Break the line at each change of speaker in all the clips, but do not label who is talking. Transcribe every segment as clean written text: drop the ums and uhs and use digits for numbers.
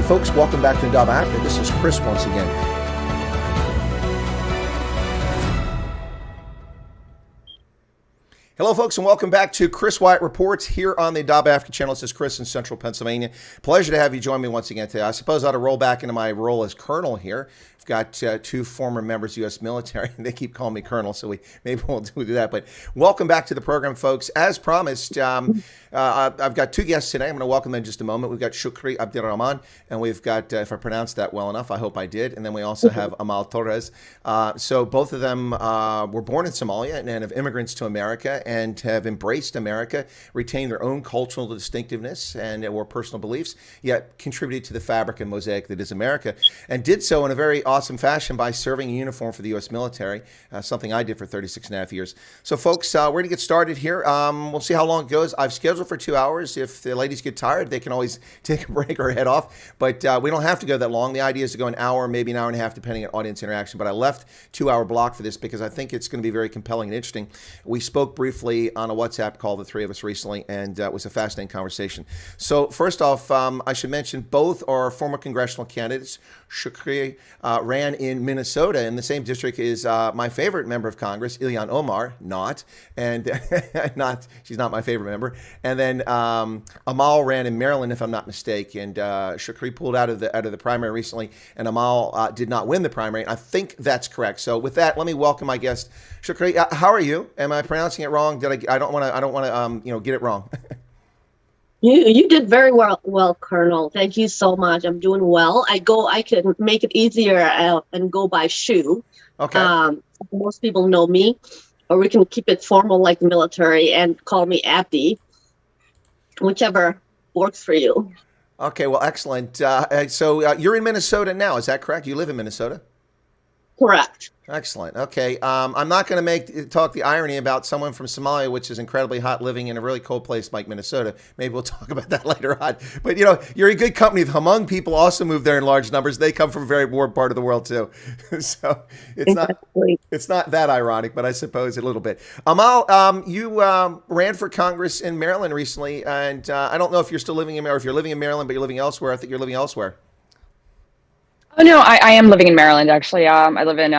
Folks, welcome back to Indaba Africa. This is Chris once again. Hello, folks, and welcome back to Chris Wyatt Reports here on the Indaba Africa channel. This is Chris in Central Pennsylvania. Pleasure to have you join me once again today. I suppose I ought to roll back into my role as Colonel here. I've got two former members of the U.S. military. They keep calling me Colonel, so maybe we'll do that. But welcome back to the program, folks. As promised, I've got two guests today. I'm going to welcome them in just a moment. We've got Shukri Abdirahman, and we've got, if I pronounced that well enough, I hope I did. And then we also have Amal Torres. So both of them were born in Somalia and have immigrants to America and have embraced America, retained their own cultural distinctiveness and or personal beliefs, yet contributed to the fabric and mosaic that is America, and did so in a very awesome fashion by serving in uniform for the U.S. military, something I did for 36 and a half years. So, folks, we're going to get started here. We'll see how long it goes. I've scheduled for 2 hours. If the ladies get tired, they can always take a break or head off, but we don't have to go that long. The idea is to go an hour, maybe an hour and a half, depending on audience interaction, but I left 2-hour block for this because I think it's going to be very compelling and interesting. We spoke briefly on a WhatsApp call, the three of us recently, and it was a fascinating conversation. So first off, I should mention both are former congressional candidates. Shukri ran in Minnesota in the same district as my favorite member of Congress, Ilhan Omar, and she's not my favorite member. And then Amal ran in Maryland, if I'm not mistaken, and Shukri pulled out of the primary recently, and Amal did not win the primary. I think that's correct. So with that, let me welcome my guest, Shukri. How are you? Am I pronouncing it wrong? I don't want to get it wrong.
You did very well, Colonel. Thank you so much. I'm doing well. I can make it easier and go by Shu.
Okay.
Most people know me, or we can keep it formal like the military and call me Abdi, whichever works for you.
Okay. Well, excellent. So you're in Minnesota now. Is that correct? You live in Minnesota?
Correct.
Excellent. Okay. I'm not going to talk the irony about someone from Somalia, which is incredibly hot, living in a really cold place like Minnesota. Maybe we'll talk about that later on. But, you're in good company. The Hmong people also move there in large numbers. They come from a very warm part of the world, too. So it's not that ironic, but I suppose a little bit. Amal, you ran for Congress in Maryland recently, and I don't know if you're still living in Maryland, or if you're living in Maryland, but you're living elsewhere. I think you're living elsewhere.
Oh, no, I am living in Maryland, actually. I live in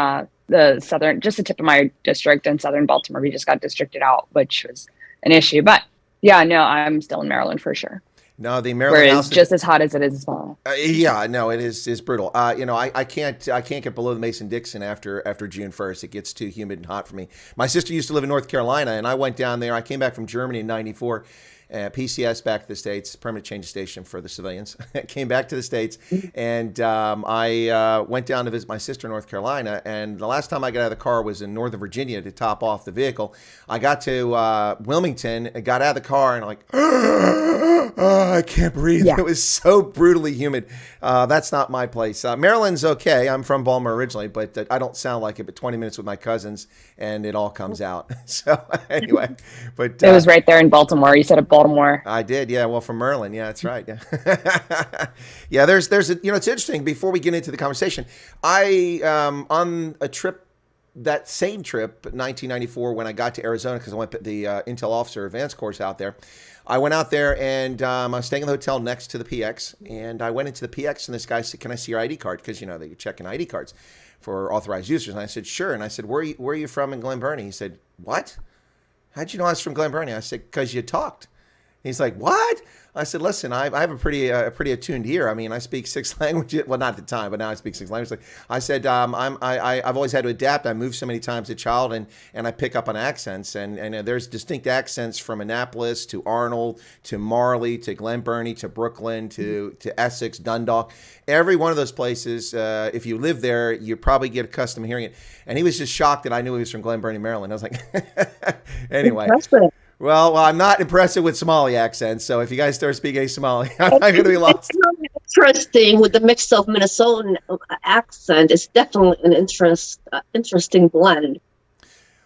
just the tip of my district in southern Baltimore. We just got districted out, which was an issue. But yeah, no, I'm still in Maryland for sure.
No, the Maryland
where
House
it's just as hot as it is as well.
Yeah, no, it is brutal. I can't get below the Mason-Dixon after June 1st. It gets too humid and hot for me. My sister used to live in North Carolina, and I went down there. I came back from Germany in '94. PCS back to the States, permanent change of station for the civilians. Came back to the States, and I went down to visit my sister in North Carolina. And the last time I got out of the car was in Northern Virginia to top off the vehicle. I got to Wilmington and got out of the car, and I'm like, I can't breathe. Yeah. It was so brutally humid. That's not my place. Maryland's okay. I'm from Baltimore originally, but I don't sound like it. But 20 minutes with my cousins, and it all comes out. So anyway, but
it was right there in Baltimore. You said it. Baltimore.
I did, yeah. Well, from Maryland, yeah, that's right. Yeah, yeah. There's a, it's interesting. Before we get into the conversation, I on a trip, that same trip, 1994, when I got to Arizona because I went to the Intel Officer Advanced course out there. I went out there and I was staying in the hotel next to the PX, and I went into the PX, and this guy said, "Can I see your ID card?" Because they're checking ID cards for authorized users. And I said, "Sure." And I said, "Where are you from in Glen Burnie?" He said, "What? How'd you know I was from Glen Burnie?" I said, "Because you talked." He's like, "What?" I said, "Listen, I have a pretty attuned ear. I mean, I speak 6 languages. Well, not at the time, but now I speak 6 languages." I said, I've always had to adapt. I moved so many times as a child, and I pick up on accents. And there's distinct accents from Annapolis to Arnold to Marley to Glen Burnie to Brooklyn to Essex, Dundalk. Every one of those places, if you live there, you probably get accustomed to hearing it. And he was just shocked that I knew he was from Glen Burnie, Maryland. I was like, anyway. Well, I'm not impressive with Somali accents, so if you guys start speaking any Somali, I'm not going to be lost.
interesting with the mix of Minnesotan accent. It's definitely an interesting blend.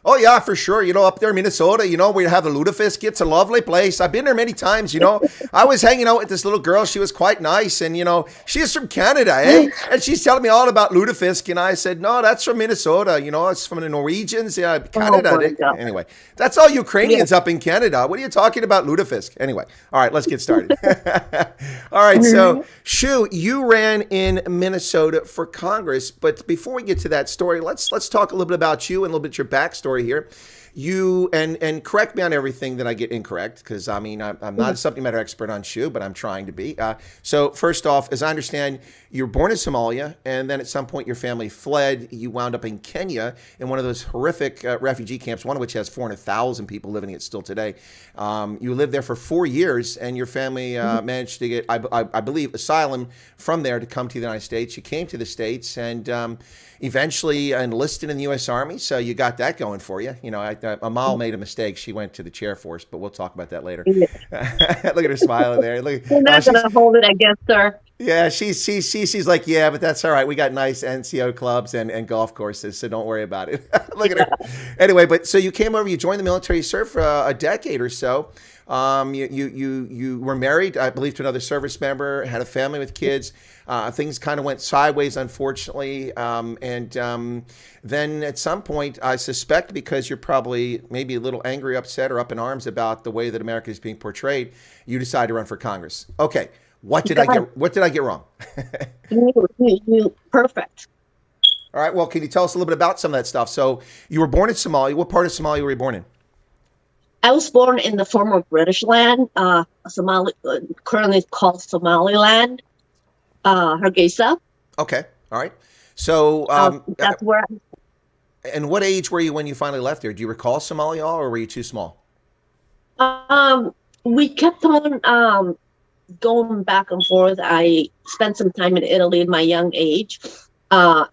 Oh yeah, for sure. You know, up there in Minnesota, you know, we have the Lutefisk. It's a lovely place. I've been there many times. You know, I was hanging out with this little girl. She was quite nice, and you know, she's from Canada, eh? And she's telling me all about Lutefisk, and I said, no, that's from Minnesota. You know, it's from the Norwegians. Yeah, Canada. Anyway, that's all Ukrainians up in Canada. What are you talking about, Lutefisk? Anyway, all right, let's get started. All right, so Shu, you ran in Minnesota for Congress, but before we get to that story, let's talk a little bit about you and a little bit your backstory here. You and correct me on everything that I get incorrect, because I mean I'm not a subject matter expert on Shu, but I'm trying to be. So first off, as I understand, you were born in Somalia, and then at some point your family fled. You wound up in Kenya in one of those horrific refugee camps, one of which has 400,000 people living in it still today. You lived there for 4 years, and your family managed to get, I believe, asylum from there to come to the United States. You came to the States and eventually enlisted in the U.S. Army, so you got that going for you. You know, Amal made a mistake. She went to the Chair Force, but we'll talk about that later. Yeah. Look at her smiling there. Look,
you're not going to hold it against her.
Yeah, she's like, yeah, but that's all right. We got nice NCO clubs and golf courses, so don't worry about it. Look at her. Anyway, but so you came over, you joined the military, you served for a decade or so. You were married, I believe, to another service member, had a family with kids. Things kind of went sideways, unfortunately. Then at some point, I suspect because you're probably maybe a little angry, upset, or up in arms about the way that America is being portrayed, you decided to run for Congress. Okay. What did I get wrong?
You perfect.
All right. Well, can you tell us a little bit about some of that stuff? So you were born in Somalia. What part of Somalia were you born in?
I was born in the former British land, Somali, currently called Somaliland, Hargeisa.
Okay. All right. So
that's where.
And what age were you when you finally left there? Do you recall Somalia, or were you too small?
We kept on going back and forth. I spent some time in Italy at my young age, and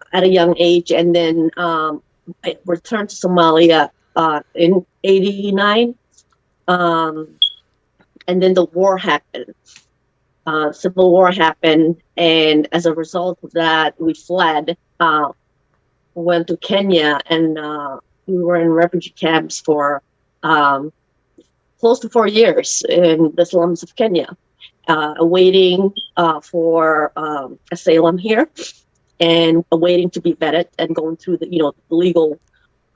then I returned to Somalia in '89. And then the war happened. Civil war happened, and as a result of that, we fled, went to Kenya, and we were in refugee camps for close to 4 years in the slums of Kenya, awaiting for asylum here, and awaiting to be vetted and going through the legal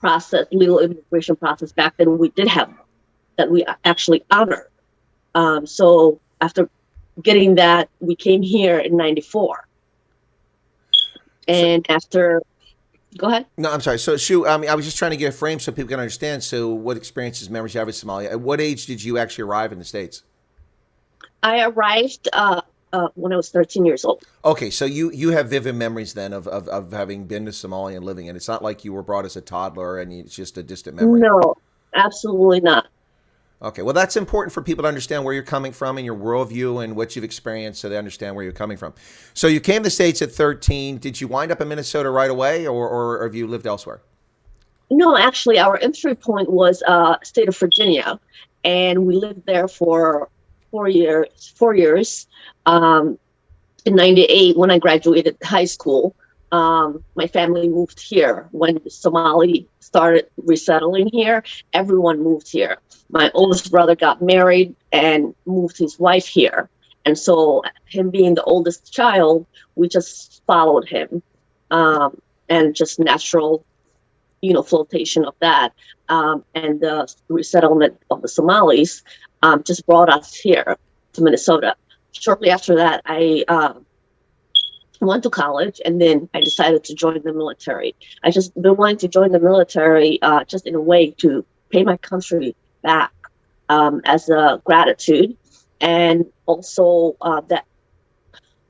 immigration process. Back then, we did have that we actually honored. So after getting that, we came here in '94. And go ahead.
No, I'm sorry. So, Shu, I was just trying to get a frame so people can understand. So what experiences, memories you have with Somalia? At what age did you actually arrive in the States?
I arrived when I was 13 years old.
Okay, so you have vivid memories then of having been to Somalia and living in it. It's not like you were brought as a toddler and it's just a distant memory.
No, absolutely not.
Okay, well, that's important for people to understand where you're coming from and your worldview and what you've experienced, so they understand where you're coming from. So you came to the States at 13. Did you wind up in Minnesota right away, or have you lived elsewhere?
No, actually, our entry point was state of Virginia, and we lived there for 4 years. 4 years. In '98, when I graduated high school, my family moved here. When the Somali started resettling here, everyone moved here. My oldest brother got married and moved his wife here. And so him being the oldest child, we just followed him, and just natural, flotation of that. And the resettlement of the Somalis just brought us here to Minnesota. Shortly after that, I went to college, and then I decided to join the military. I just been wanting to join the military just in a way to pay my country back as a gratitude, and also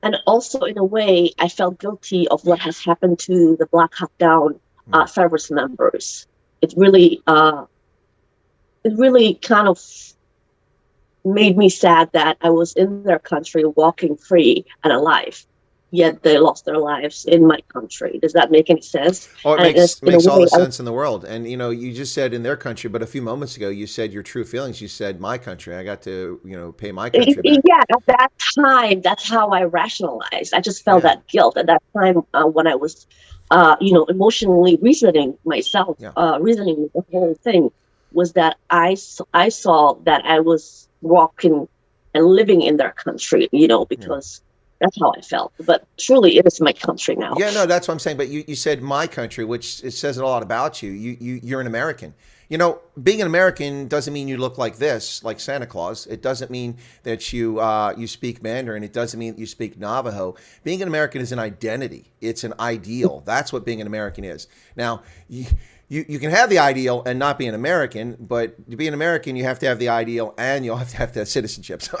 in a way I felt guilty of what has happened to the Black Hawk Down service members. It really kind of made me sad that I was in their country walking free and alive, yet they lost their lives in my country. Does that make any sense?
Oh, it
And
makes all
way,
the sense in the world. And you just said in their country, but a few moments ago you said your true feelings. You said my country. I got to pay my country back.
yeah, at that time, that's how I rationalized. I just felt that guilt at that time when I was, emotionally reasoning myself, reasoning the whole thing was that I saw that I was walking and living in their country, because that's how I felt. But truly, it is my country now.
Yeah, no, that's what I'm saying. But you said my country, which it says a lot about you. You're an American. Being an American doesn't mean you look like this, like Santa Claus. It doesn't mean that you speak Mandarin. It doesn't mean that you speak Navajo. Being an American is an identity. It's an ideal. That's what being an American is. Now, you can have the ideal and not be an American, but to be an American, you have to have the ideal and you'll have to have citizenship. So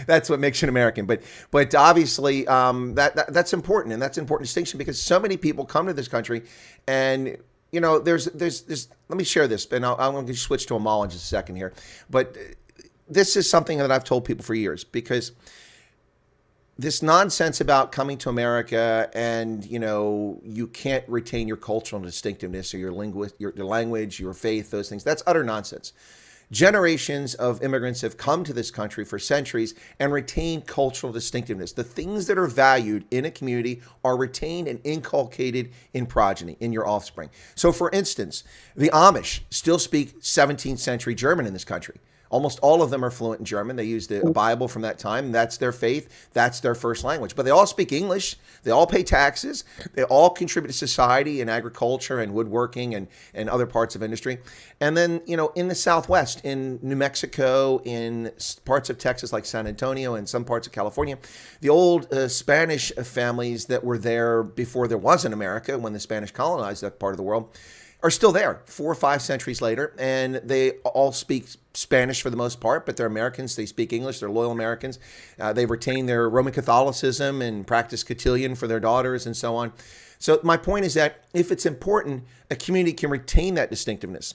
that's what makes you an American. But obviously, that's important, and that's an important distinction because so many people come to this country, and there's let me share this, and I'm going to switch to Amal in just a second here. But this is something that I've told people for years, because this nonsense about coming to America and, you can't retain your cultural distinctiveness or your language, your faith, those things, that's utter nonsense. Generations of immigrants have come to this country for centuries and retained cultural distinctiveness. The things that are valued in a community are retained and inculcated in progeny, in your offspring. So, for instance, the Amish still speak 17th century German in this country. Almost all of them are fluent in German. They use the Bible from that time. That's their faith. That's their first language. But they all speak English. They all pay taxes. They all contribute to society in agriculture and woodworking and other parts of industry. And then, in the Southwest, in New Mexico, in parts of Texas like San Antonio and some parts of California, the old Spanish families that were there before there was an America, when the Spanish colonized that part of the world, are still there 4 or 5 centuries later, and they all speak Spanish for the most part, but they're Americans. They speak English. They're loyal Americans. They retain their Roman Catholicism and practice cotillion for their daughters and so on. So my point is that if it's important, a community can retain that distinctiveness.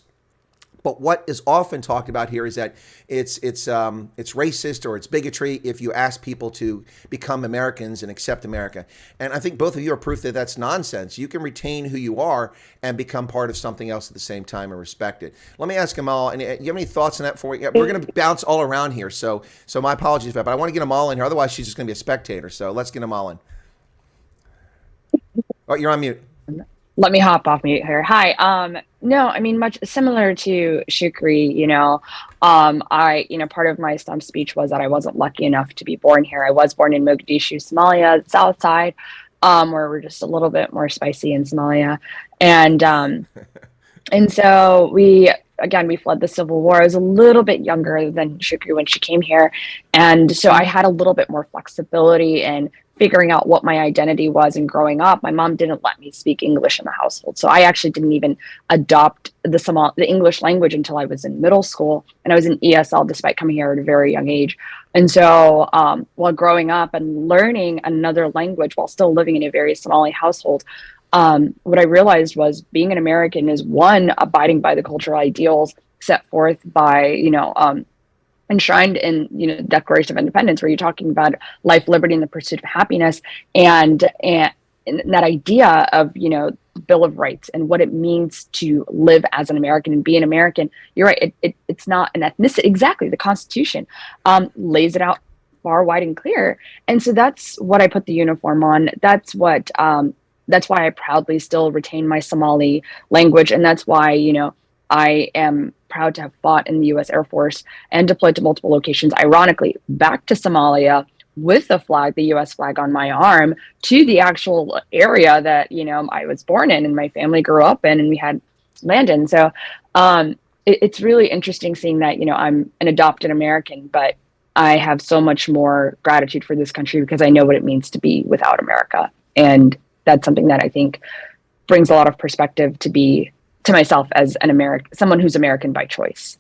But what is often talked about here is that it's racist or it's bigotry if you ask people to become Americans and accept America. And I think both of you are proof that that's nonsense. You can retain who you are and become part of something else at the same time and respect it. Let me ask Amal, and you have any thoughts on that before we're going to bounce all around here. So my apologies for that, but I want to get Amal in here. Otherwise, she's just going to be a spectator. So let's get Amal in. Oh, you're on mute.
Let me hop off mute here. Hi. No, I mean, much similar to Shukri, part of my stump speech was that I wasn't lucky enough to be born here. I was born in Mogadishu, Somalia, south side, where we're just a little bit more spicy in Somalia. And so we fled the civil war. I was a little bit younger than Shukri when she came here. And so I had a little bit more flexibility in figuring out what my identity was. And growing up, my mom didn't let me speak English in the household. So I actually didn't even adopt the English language until I was in middle school. And I was in ESL despite coming here at a very young age. And so while growing up and learning another language while still living in a very Somali household, what I realized was being an American is, one, abiding by the cultural ideals set forth by, enshrined in, the Declaration of Independence, where you're talking about life, liberty, and the pursuit of happiness, and that idea of, Bill of Rights and what it means to live as an American and be an American. You're right. It's not an ethnicity. Exactly. The Constitution lays it out far, wide, and clear. And so that's what I put the uniform on. That's why I proudly still retain my Somali language. And that's why, I am proud to have fought in the U.S. Air Force and deployed to multiple locations, ironically, back to Somalia with the flag, the U.S. flag on my arm, to the actual area that, I was born in and my family grew up in and we had land in. So it's really interesting seeing that, I'm an adopted American, but I have so much more gratitude for this country because I know what it means to be without America. And that's something that I think brings a lot of perspective to myself as someone who's American by choice.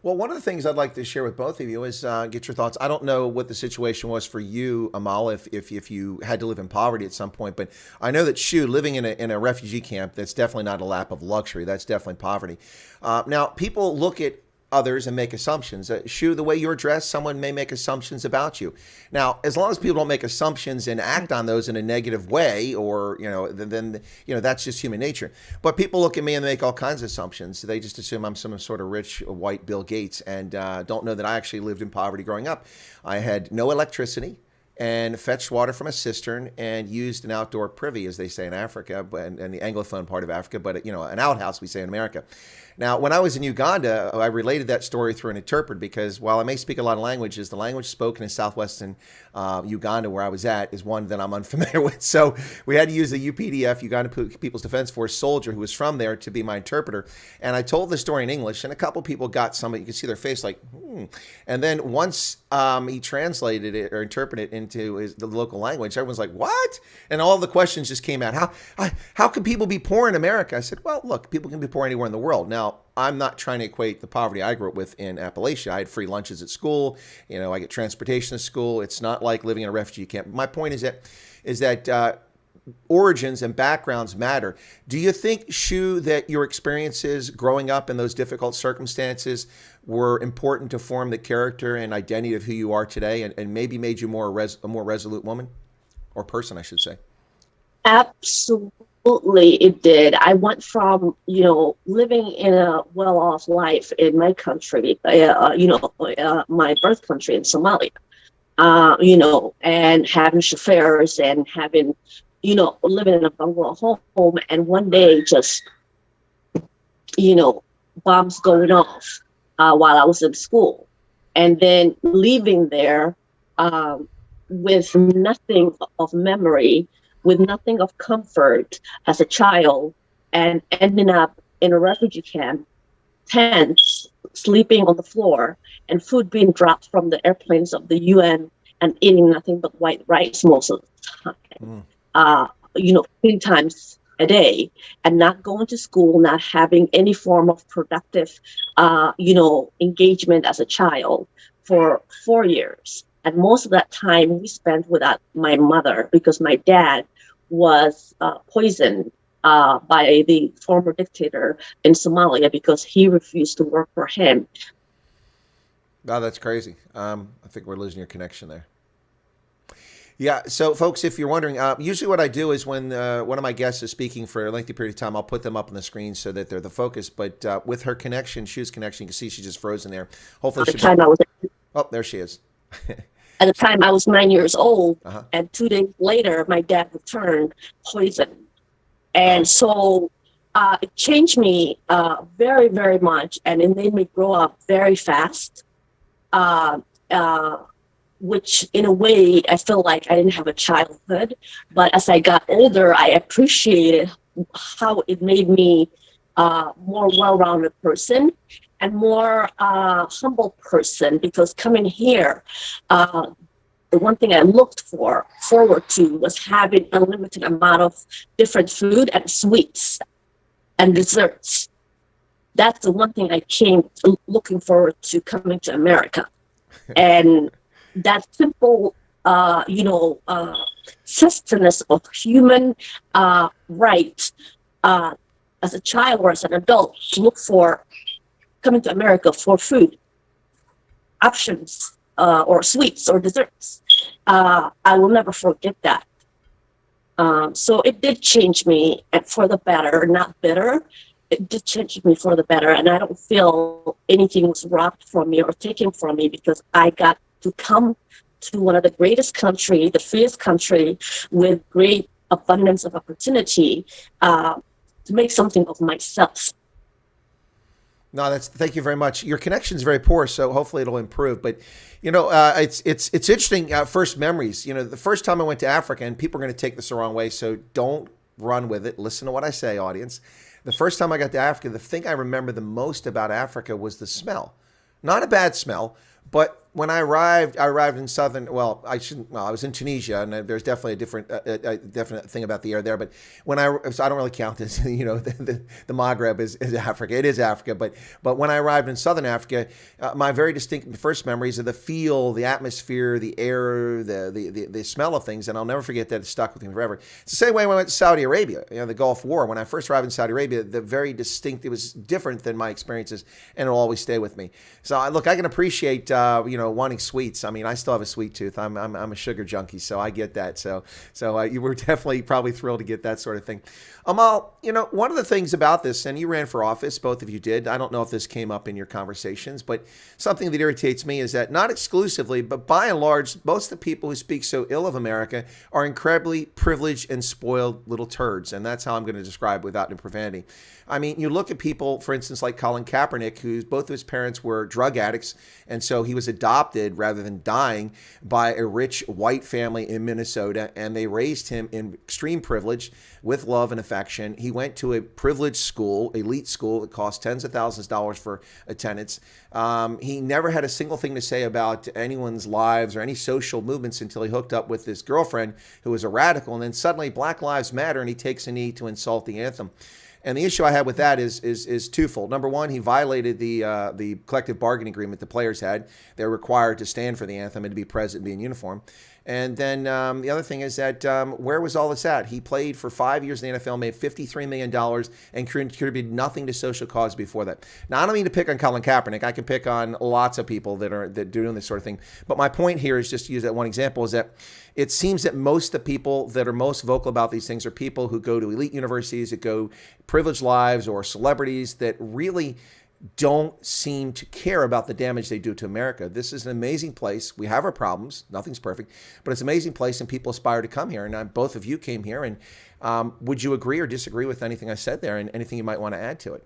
Well, one of the things I'd like to share with both of you is get your thoughts. I don't know what the situation was for you, Amal, if you had to live in poverty at some point, but I know that Shu, living in a refugee camp, that's definitely not a lap of luxury. That's definitely poverty. Now, people look at others and make assumptions. Shu, the way you're dressed, someone may make assumptions about you. Now, as long as people don't make assumptions and act on those in a negative way, or then that's just human nature. But people look at me and they make all kinds of assumptions. They just assume I'm some sort of rich white Bill Gates, and don't know that I actually lived in poverty growing up. I had no electricity and fetched water from a cistern and used an outdoor privy, as they say in Africa, and the Anglophone part of Africa, but an outhouse, we say in America. Now, when I was in Uganda, I related that story through an interpreter, because while I may speak a lot of languages, the language spoken in southwestern Uganda, where I was at, is one that I'm unfamiliar with. So we had to use the UPDF, Uganda People's Defense Force soldier who was from there to be my interpreter. And I told the story in English, and a couple people got some, you could see their face like, And then once he translated it or interpreted it into the local language, everyone's like, what? And all the questions just came out. How can people be poor in America? I said, well, look, people can be poor anywhere in the world. Now, I'm not trying to equate the poverty I grew up with in Appalachia. I had free lunches at school. I get transportation to school. It's not like living in a refugee camp. My point is that origins and backgrounds matter. Do you think, Shu, that your experiences growing up in those difficult circumstances were important to form the character and identity of who you are today, and maybe made you a more resolute woman or person, I should say?
Absolutely, it did. I went from, living in a well-off life in my country, my birth country in Somalia, and having chauffeurs and having, living in a bungalow home, and one day just, bombs going off while I was in school, and then leaving there with nothing of memory, with nothing of comfort as a child, and ending up in a refugee camp, tents, sleeping on the floor, and food being dropped from the airplanes of the UN, and eating nothing but white rice most of the time. 3 times a day, and not going to school, not having any form of productive, engagement as a child for 4 years. And most of that time we spent without my mother, because my dad was poisoned by the former dictator in Somalia because he refused to work for him.
Oh, that's crazy. I think we're losing your connection there. Yeah. So, folks, if you're wondering, usually what I do is when one of my guests is speaking for a lengthy period of time, I'll put them up on the screen so that they're the focus. But with her connection, Shu's connection, you can see she's just frozen there. Hopefully, oh, there she is.
At the time, I was 9 years old, and 2 days later, my dad returned poisoned. And so it changed me very, very much, and it made me grow up very fast, which in a way, I feel like I didn't have a childhood. But as I got older, I appreciated how it made me more well-rounded person and more humble person, because coming here, the one thing I looked forward to was having a limited amount of different food and sweets and desserts. That's the one thing I came looking forward to coming to America. And that simple, sustenance of human right as a child or as an adult to look for, coming to America for food options or sweets or desserts. I will never forget that. So it did change me for the better, not bitter. It did change me for the better, and I don't feel anything was robbed from me or taken from me, because I got to come to one of the greatest country, the freest country, with great abundance of opportunity to make something of myself.
No, thank you very much. Your connection's very poor, so hopefully it'll improve. But it's interesting. First memories. The first time I went to Africa, and people are going to take this the wrong way, so don't run with it. Listen to what I say, audience. The first time I got to Africa, the thing I remember the most about Africa was the smell. Not a bad smell, but when I arrived in southern. Well, I shouldn't. Well, I was in Tunisia, and there's definitely a different, definite thing about the air there. But so I don't really count this. The Maghreb is Africa. It is Africa. But when I arrived in southern Africa, my very distinct first memories of the feel, the atmosphere, the air, the smell of things, and I'll never forget that. It stuck with me forever. It's the same way when I went to Saudi Arabia. The Gulf War. When I first arrived in Saudi Arabia, the very distinct. It was different than my experiences, and it'll always stay with me. So look, I can appreciate wanting sweets. I mean, I still have a sweet tooth. I'm a sugar junkie, so I get that. So you were definitely probably thrilled to get that sort of thing. Amal, one of the things about this, and you ran for office, both of you did. I don't know if this came up in your conversations, but something that irritates me is that not exclusively, but by and large, most of the people who speak so ill of America are incredibly privileged and spoiled little turds, and that's how I'm going to describe without any profanity. I mean, you look at people, for instance, like Colin Kaepernick, whose both of his parents were drug addicts, and so he was adopted rather than dying by a rich white family in Minnesota, and they raised him in extreme privilege with love and affection. He went to a privileged school, elite school that cost tens of thousands of dollars for attendance. He never had a single thing to say about anyone's lives or any social movements until he hooked up with this girlfriend who was a radical, and then suddenly Black Lives Matter, and he takes a knee to insult the anthem. And the issue I had with that is twofold. Number one, he violated the collective bargaining agreement the players had. They're required to stand for the anthem and to be present and be in uniform. And then the other thing is that where was all this at? He played for 5 years in the NFL, made $53 million, and contributed nothing to social cause before that. Now, I don't mean to pick on Colin Kaepernick. I can pick on lots of people that are doing this sort of thing. But my point here is just to use that one example is that it seems that most of the people that are most vocal about these things are people who go to elite universities, that go privileged lives, or celebrities that really don't seem to care about the damage they do to America. This is an amazing place. We have our problems. Nothing's perfect, but it's an amazing place, and people aspire to come here. And both of you came here. And would you agree or disagree with anything I said there, and anything you might want to add to it?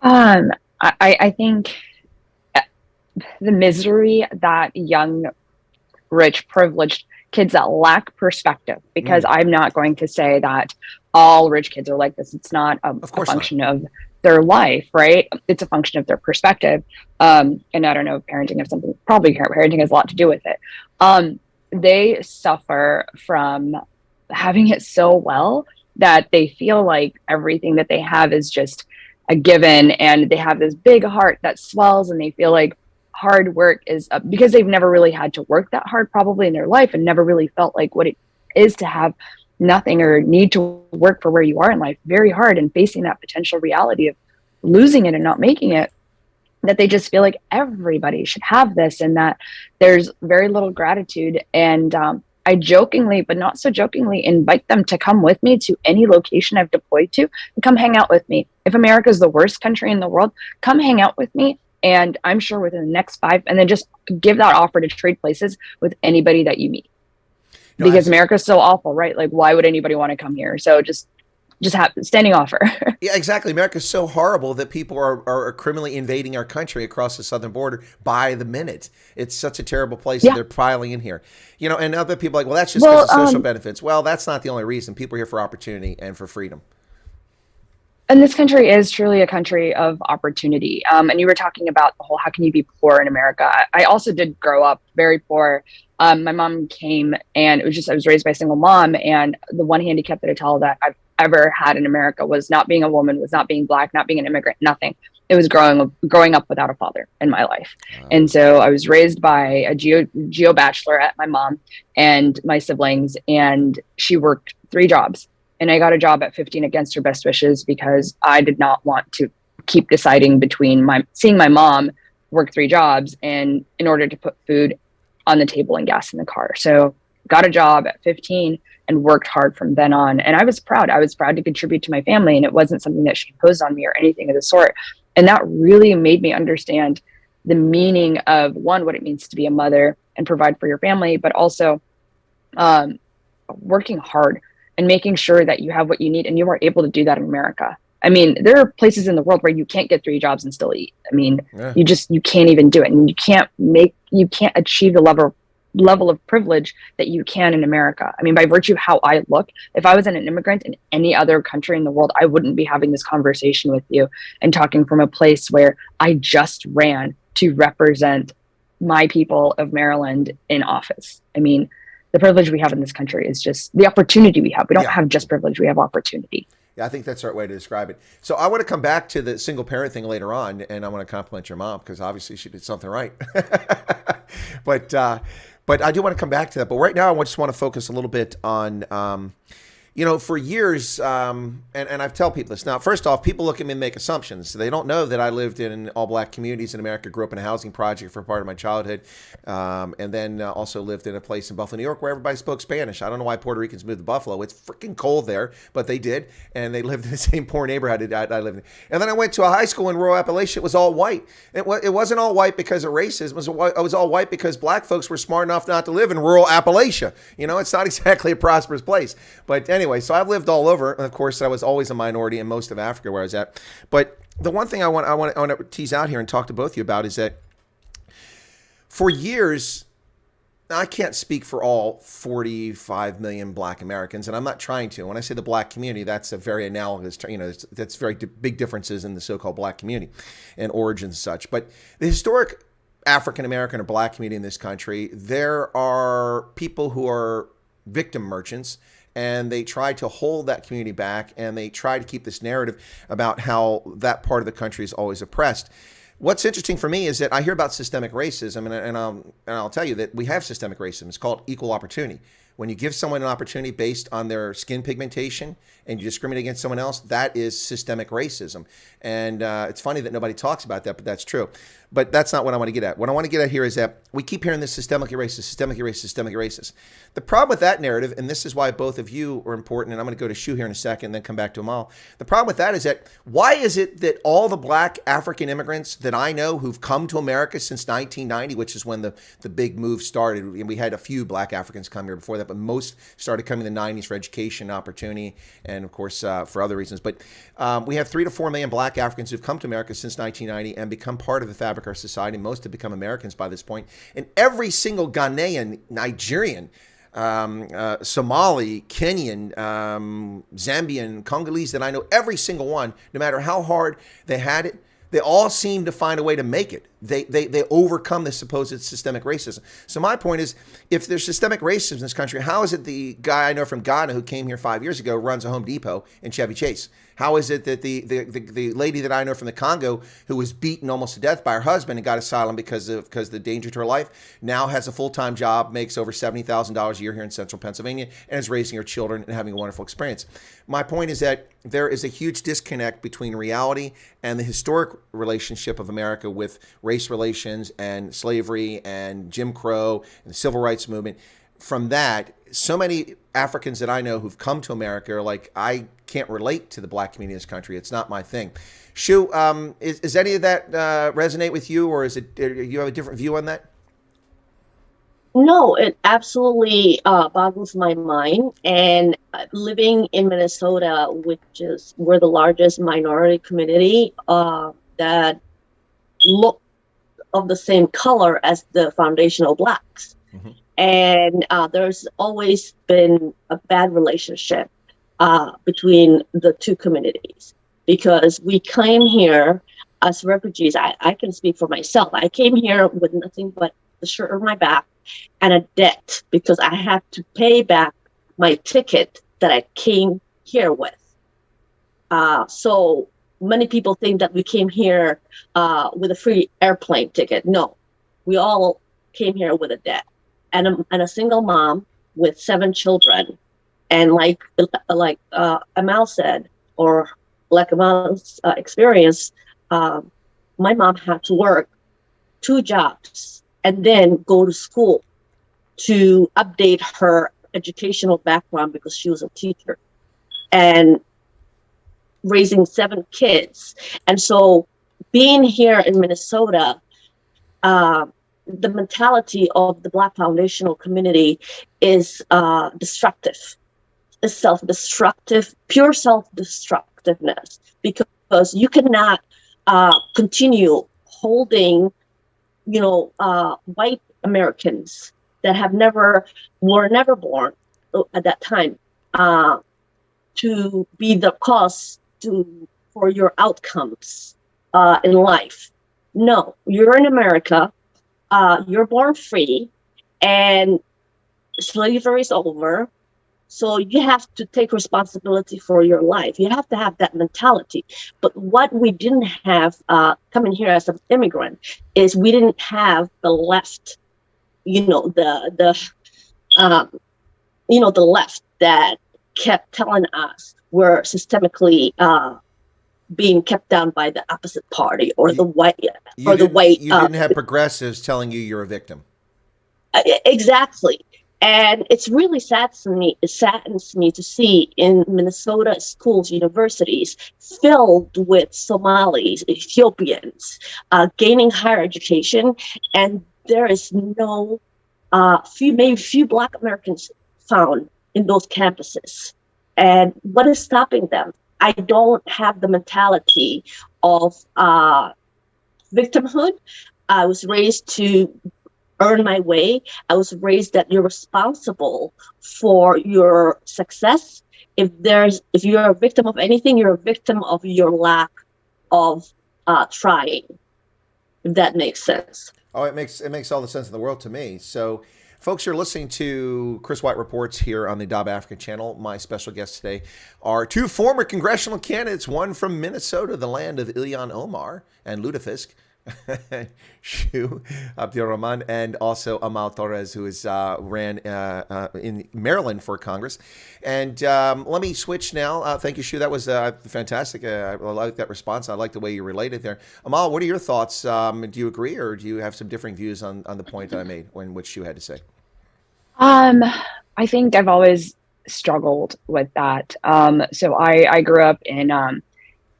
I think the misery that young, rich, privileged kids that lack perspective, because I'm not going to say that all rich kids are like this. It's not a function of their life, right? It's a function of their perspective. And I don't know if parenting has something, probably parenting has a lot to do with it. They suffer from having it so well that they feel like everything that they have is just a given, and they have this big heart that swells, and they feel like hard work is because they've never really had to work that hard probably in their life, and never really felt like what it is to have nothing or need to work for where you are in life very hard, and facing that potential reality of losing it and not making it, that they just feel like everybody should have this, and that there's very little gratitude. And I jokingly, but not so jokingly, invite them to come with me to any location I've deployed to and come hang out with me. If America is the worst country in the world, come hang out with me. And I'm sure within the next 5, and then just give that offer to trade places with anybody that you meet. Because America's so awful, right? Like, why would anybody want to come here? So just have standing offer.
Yeah, exactly. America's so horrible that people are criminally invading our country across the southern border by the minute. It's such a terrible place that they're piling in here. And other people are like, well, that's just because of social benefits. Well, that's not the only reason. People are here for opportunity and for freedom.
And this country is truly a country of opportunity. And you were talking about the whole, how can you be poor in America? I also did grow up very poor. My mom came, and it was just, I was raised by a single mom. And the one handicap that I tell that I've ever had in America was not being a woman, was not being Black, not being an immigrant, nothing. It was growing up without a father in my life. Wow. And so I was raised by a geo bachelorette, my mom and my siblings, and she worked 3 jobs. And I got a job at 15 against her best wishes, because I did not want to keep deciding between seeing my mom work 3 jobs and in order to put food on the table and gas in the car. So got a job at 15 and worked hard from then on. And I was proud. I was proud to contribute to my family, and it wasn't something that she imposed on me or anything of the sort. And that really made me understand the meaning of, one, what it means to be a mother and provide for your family, but also working hard and making sure that you have what you need, and you are able to do that in America. I mean, there are places in the world where you can't get 3 jobs and still eat. I mean, you can't even do it. And you can't achieve the level level of privilege that you can in America. I mean, by virtue of how I look, if I was an immigrant in any other country in the world, I wouldn't be having this conversation with you and talking from a place where I just ran to represent my people of Maryland in office. I mean, the privilege we have in this country is just the opportunity we have. We don't have just privilege, we have opportunity.
Yeah, I think that's the right way to describe it. So I want to come back to the single parent thing later on, and I want to compliment your mom because obviously she did something right. But I do want to come back to that. But right now, I just want to focus a little bit on, for years, and I've tell people this. Now, first off, people look at me and make assumptions. They don't know that I lived in all black communities in America, grew up in a housing project for part of my childhood, and then also lived in a place in Buffalo, New York, where everybody spoke Spanish. I don't know why Puerto Ricans moved to Buffalo. It's freaking cold there, but they did, and they lived in the same poor neighborhood I lived in. And then I went to a high school in rural Appalachia. It was all white. It wasn't all white because of racism. It was all white because black folks were smart enough not to live in rural Appalachia. It's not exactly a prosperous place. But anyway, so I've lived all over. And of course, I was always a minority in most of Africa where I was at. But the one thing I want to tease out here and talk to both of you about is that for years, I can't speak for all 45 million black Americans, and I'm not trying to. When I say the black community, that's a very analogous, that's very big differences in the so-called black community and origins and such. But the historic African American or black community in this country, there are people who are victim merchants, and they try to hold that community back, and they try to keep this narrative about how that part of the country is always oppressed. What's interesting for me is that I hear about systemic racism, and I'll tell you that we have systemic racism. It's called equal opportunity. When you give someone an opportunity based on their skin pigmentation and you discriminate against someone else, that is systemic racism. And it's funny that nobody talks about that, but that's true. But that's not what I want to get at. What I want to get at here is that we keep hearing this systemically racist, systemically racist, systemically racist. The problem with that narrative, and this is why both of you are important, and I'm going to go to Shu here in a second and then come back to Amal. The problem with that is that why is it that all the black African immigrants that I know who've come to America since 1990, which is when the big move started, and we had a few black Africans come here before that, but most started coming in the 90s for education opportunity and, of course, for other reasons. But we have 3 to 4 million black Africans who've come to America since 1990 and become part of the fabric of our society. Most have become Americans by this point. And every single Ghanaian, Nigerian, Somali, Kenyan, Zambian, Congolese that I know, every single one, no matter how hard they had it, they all seem to find a way to make it. They overcome this supposed systemic racism. So my point is, if there's systemic racism in this country, how is it the guy I know from Ghana who came here 5 years ago runs a Home Depot in Chevy Chase? How is it that the lady that I know from the Congo who was beaten almost to death by her husband and got asylum because of the danger to her life now has a full-time job, makes over $70,000 a year here in central Pennsylvania, and is raising her children and having a wonderful experience? My point is that there is a huge disconnect between reality and the historic relationship of America with race relations and slavery and Jim Crow and the civil rights movement. From that, so many Africans that I know who've come to America are like, I can't relate to the black community in this country. It's not my thing. Shu, is any of that resonate with you, or is it you have a different view on that?
No, it absolutely boggles my mind. And living in Minnesota, which is we're the largest minority community that look of the same color as the foundational blacks. Mm-hmm. And there's always been a bad relationship between the two communities, because we came here as refugees. I can speak for myself. I came here with nothing but the shirt on my back and a debt, because I had to pay back my ticket that I came here with. So many people think that we came here with a free airplane ticket. No, we all came here with a debt. And a single mom with 7 children. And like Amal said, or like Amal's experience, my mom had to work 2 jobs and then go to school to update her educational background because she was a teacher, and raising 7 kids. And so being here in Minnesota, the mentality of the Black foundational community is destructive. It's self-destructive, pure self-destructiveness, because you cannot continue holding, white Americans that were never born at that time to be the cause for your outcomes in life. No, you're in America, you're born free, and slavery is over. So you have to take responsibility for your life. You have to have that mentality. But what we didn't have coming here as an immigrant is we didn't have the left, the left that kept telling us we're systemically being kept down by the opposite party or the white. You
didn't have progressives telling you you're a victim.
Exactly. And it's really it saddens me to see in Minnesota schools, universities filled with Somalis, Ethiopians, gaining higher education, and there is no few Black Americans found in those campuses. And what is stopping them? I don't have the mentality of victimhood. I was raised to earn my way. I was raised that you're responsible for your success. If you're a victim of anything, you're a victim of your lack of trying. If that makes sense.
Oh, it makes all the sense in the world to me. So, folks, you're listening to Chris Wyatt Reports here on the Indaba Africa channel. My special guests today are two former congressional candidates, one from Minnesota, the land of Ilhan Omar and Lutefisk, Shu Abdurrahman, and also Amal Torres, who ran in Maryland for Congress. And let me switch now. Thank you, Shu. That was fantastic. I like that response. I like the way you related there. Amal, what are your thoughts? Do you agree, or do you have some differing views on the point that I made, what Shu had to say?
I think I've always struggled with that. So I grew up in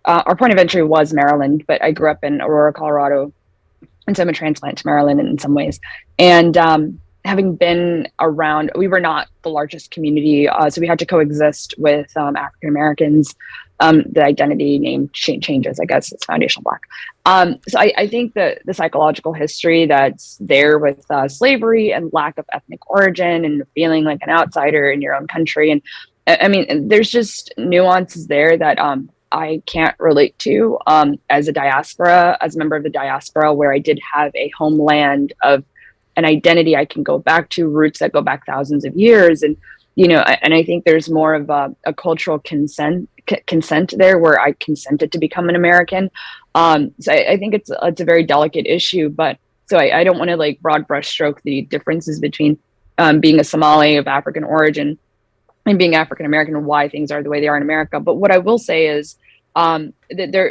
our point of entry was Maryland, but I grew up in Aurora, Colorado, and so I'm a transplant to Maryland in some ways. And having been around, we were not the largest community, so we had to coexist with African Americans. The identity name changes, I guess it's foundational Black. So I think that the psychological history that's there with slavery and lack of ethnic origin and feeling like an outsider in your own country. And I mean, there's just nuances there that I can't relate to as a member of the diaspora, where I did have a homeland of an identity I can go back to, roots that go back thousands of years. And, and I think there's more of a cultural consent there, where I consented to become an American. So I think it's a very delicate issue, but so I don't want to like broad brush stroke the differences between being a Somali of African origin and being African American and why things are the way they are in America. But what I will say is that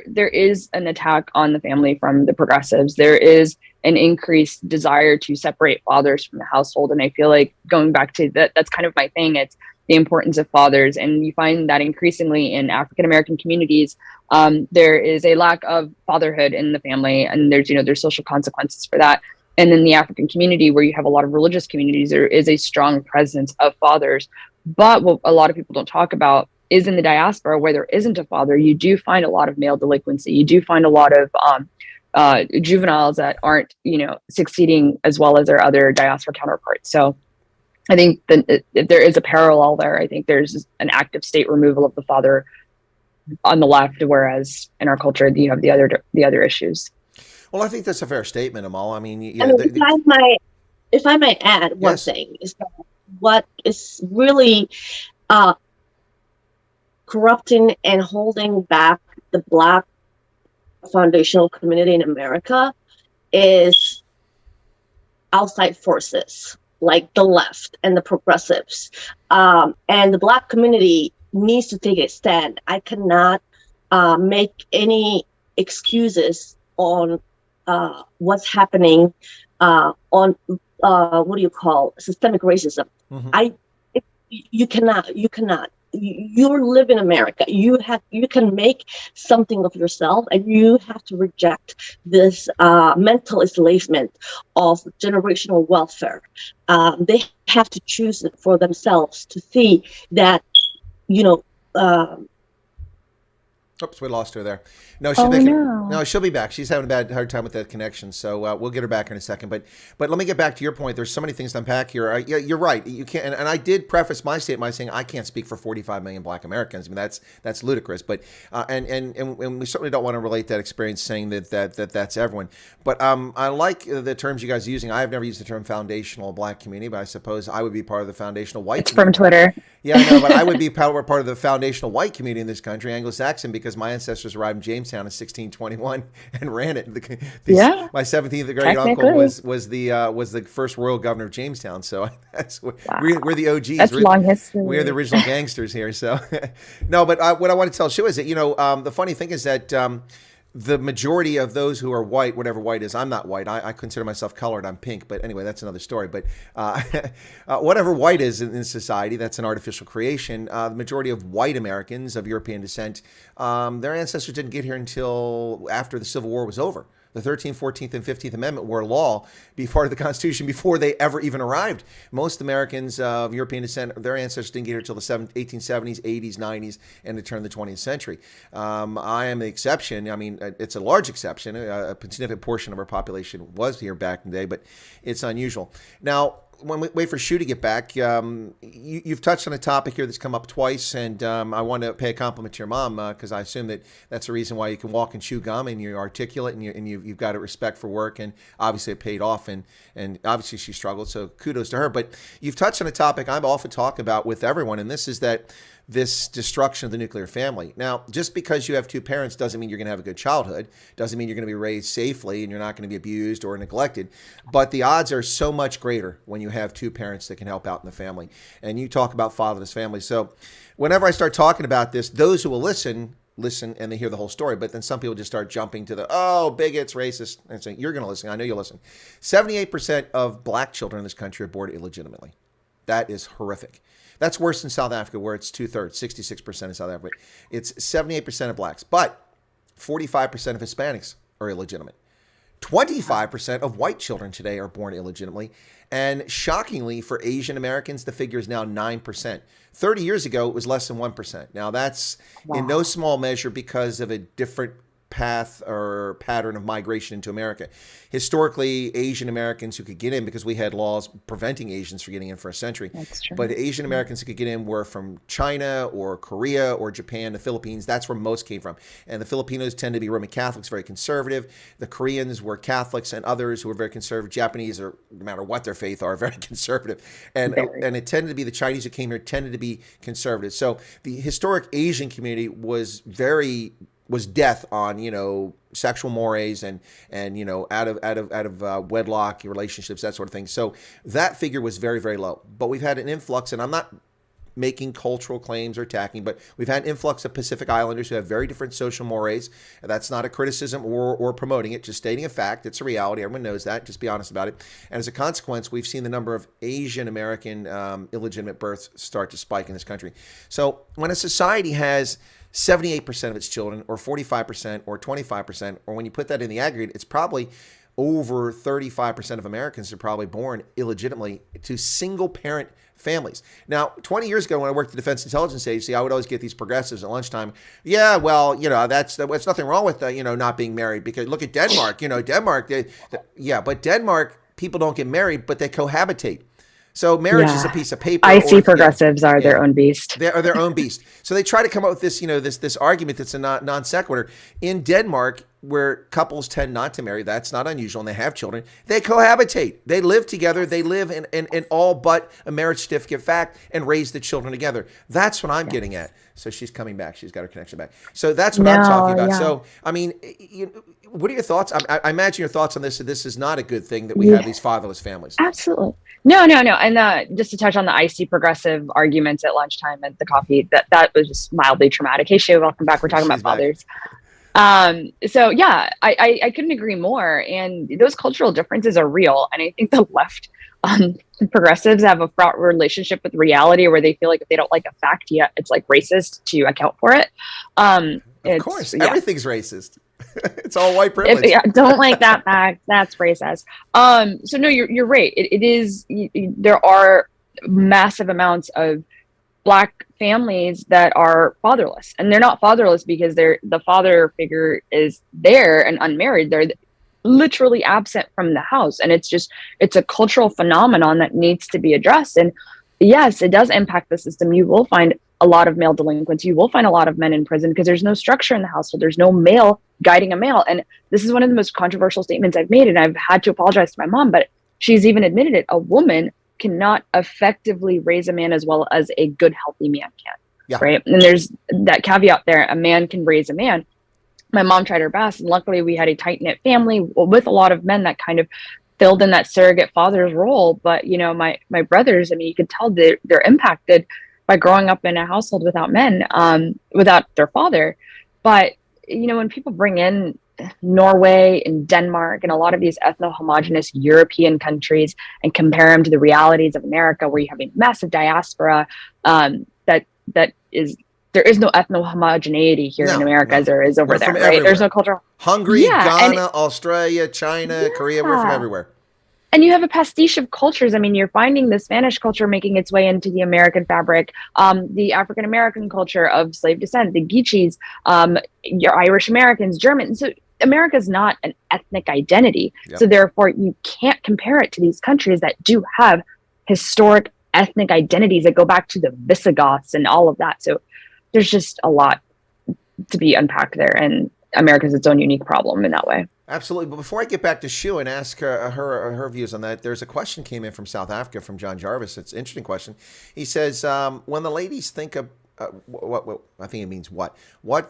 there is an attack on the family from the progressives. There is an increased desire to separate fathers from the household. And I feel like going back to that's kind of my thing. It's the importance of fathers. And you find that increasingly in African American communities, there is a lack of fatherhood in the family. And there's social consequences for that. And in the African community, where you have a lot of religious communities, there is a strong presence of fathers. But what a lot of people don't talk about is in the diaspora, where there isn't a father, you do find a lot of male delinquency. You do find a lot of juveniles that aren't, succeeding as well as their other diaspora counterparts. So I think that if there is a parallel there, I think there's an active state removal of the father on the left, whereas in our culture, you have the other issues.
Well, I think that's a fair statement, Amal. I mean,
yeah. If I might add one thing, is that what is really corrupting and holding back the Black foundational community in America is outside forces like the left and the progressives. And the Black community needs to take a stand. I cannot make any excuses on what's happening on systemic racism. Mm-hmm. You cannot. You live in America. You can make something of yourself, and you have to reject this mental enslavement of generational welfare. They have to choose it for themselves to see that,
Oops, we lost her there. No, she's no, she'll be back. She's having a hard time with that connection, so we'll get her back in a second. But let me get back to your point. There's so many things to unpack here. Yeah, you're right. You can't, and I did preface my statement by saying I can't speak for 45 million Black Americans. I mean, that's ludicrous. But and we certainly don't want to relate that experience saying that's everyone. But I like the terms you guys are using. I have never used the term foundational Black community, but I suppose I would be part of the foundational white.
It's from Twitter.
Yeah, I know, but I would be part of the foundational white community in this country, Anglo-Saxon, because my ancestors arrived in Jamestown in 1621 and ran it. My 17th grade uncle was the first royal governor of Jamestown. So we're the OGs.
That's long history.
We're the original gangsters here. So no, but what I want to tell Shu is that the funny thing is that. The majority of those who are white, whatever white is, I'm not white. I consider myself colored. I'm pink. But anyway, that's another story. But whatever white is in society, that's an artificial creation. The majority of white Americans of European descent, their ancestors didn't get here until after the Civil War was over. The 13th, 14th, and 15th Amendment were law, be part of the Constitution before they ever even arrived. Most Americans of European descent, their ancestors didn't get here until the 1870s, 80s, 90s, and the turn of the 20th century. I am the exception. I mean, it's a large exception. A significant portion of our population was here back in the day, but it's unusual. Now, when we wait for Shu to get back, you've touched on a topic here that's come up twice, and I want to pay a compliment to your mom because I assume that's the reason why you can walk and chew gum, and you're articulate, and you've got a respect for work, and obviously it paid off, and obviously she struggled, so kudos to her. But you've touched on a topic I often talk about with everyone, and this is this destruction of the nuclear family. Now, just because you have two parents doesn't mean you're going to have a good childhood, doesn't mean you're going to be raised safely and you're not going to be abused or neglected. But the odds are so much greater when you have two parents that can help out in the family. And you talk about fatherless families. So whenever I start talking about this, those who will listen and they hear the whole story. But then some people just start jumping to bigots, racist, and saying, you're going to listen. I know you'll listen. 78% of Black children in this country are born illegitimately. That is horrific. That's worse than South Africa, where it's 2/3, 66% in South Africa. It's 78% of Blacks, but 45% of Hispanics are illegitimate. 25% of white children today are born illegitimately. And shockingly, for Asian Americans, the figure is now 9%. 30 years ago, it was less than 1%. Now, that's in no small measure because of a different path or pattern of migration into America. Historically, Asian Americans who could get in, because we had laws preventing Asians from getting in for a century.
That's true.
But Asian Americans who could get in were from China or Korea or Japan, the Philippines. That's where most came from. And the Filipinos tend to be Roman Catholics, very conservative. The Koreans were Catholics, and others who were very conservative. Japanese, or no matter what their faith are, very conservative. And it tended to be the Chinese who came here tended to be conservative. So the historic Asian community was death on, sexual mores and out of wedlock relationships, that sort of thing. So that figure was very, very low. But we've had an influx, and I'm not making cultural claims or attacking, but we've had an influx of Pacific Islanders who have very different social mores. That's not a criticism or promoting it, just stating a fact. It's a reality. Everyone knows that. Just be honest about it. And as a consequence, we've seen the number of Asian American illegitimate births start to spike in this country. So when a society has 78% of its children, or 45%, or 25%, or when you put that in the aggregate, it's probably over 35% of Americans are probably born illegitimately to single-parent families. Now, 20 years ago when I worked at the Defense Intelligence Agency, I would always get these progressives at lunchtime. Yeah, well, that's nothing wrong with not being married, because look at Denmark. Denmark, but Denmark, people don't get married, but they cohabitate. So marriage is a piece of paper.
I see progressives are their own beast.
They are their own beast. So they try to come up with this, this argument that's a non sequitur. In Denmark, where couples tend not to marry, that's not unusual, and they have children, they cohabitate. They live together. They live in all but a marriage certificate fact and raise the children together. That's what I'm getting at. So she's coming back. She's got her connection back. So that's what I'm talking about. Yeah. So, I mean, what are your thoughts? I imagine your thoughts on this. This is not a good thing that we have these fatherless families.
Absolutely. No. And just to touch on the icy progressive arguments at lunchtime at the coffee, that was just mildly traumatic. Hey, Shay, welcome back. We're talking about fathers. So yeah, I couldn't agree more. And those cultural differences are real. And I think the left progressives have a fraught relationship with reality, where they feel like if they don't like a fact yet, it's like racist to account for it.
Of course, everything's racist. It's all white privilege.
Don't like that fact. That's racist. So no, you're right. It is. There are massive amounts of Black families that are fatherless, and they're not fatherless because the father figure is there and unmarried. They're literally absent from the house, and it's a cultural phenomenon that needs to be addressed. And yes, it does impact the system. You will find a lot of male delinquents. You will find a lot of men in prison because there's no structure in the household. There's no male guiding a male. And this is one of the most controversial statements I've made, and I've had to apologize to my mom, but she's even admitted it. A woman cannot effectively raise a man as well as a good, healthy man can.
Yeah.
Right. And there's that caveat there. A man can raise a man. My mom tried her best, and luckily we had a tight-knit family with a lot of men that kind of filled in that surrogate father's role. But, you know, my brothers, I mean, you could tell they're impacted by growing up in a household without men, without their father. But, you know, when people bring in Norway and Denmark and a lot of these ethno-homogenous European countries and compare them to the realities of America, where you have a massive diaspora, there is no ethno-homogeneity here in America as there is over there, right?
Everywhere.
There's no cultural.
Hungary, Ghana, Australia, China, Korea, we're from everywhere.
And you have a pastiche of cultures. I mean, you're finding the Spanish culture making its way into the American fabric, the African-American culture of slave descent, the Geechees, your Irish Americans, Germans. So America's not an ethnic identity. Yep. So therefore, you can't compare it to these countries that do have historic ethnic identities that go back to the Visigoths and all of that. So there's just a lot to be unpacked there, and America's its own unique problem in that way.
Absolutely. But before I get back to Shu and ask her views on that, there's a question came in from South Africa from John Jarvis. It's an interesting question. He says, when the ladies think of, what I think it means what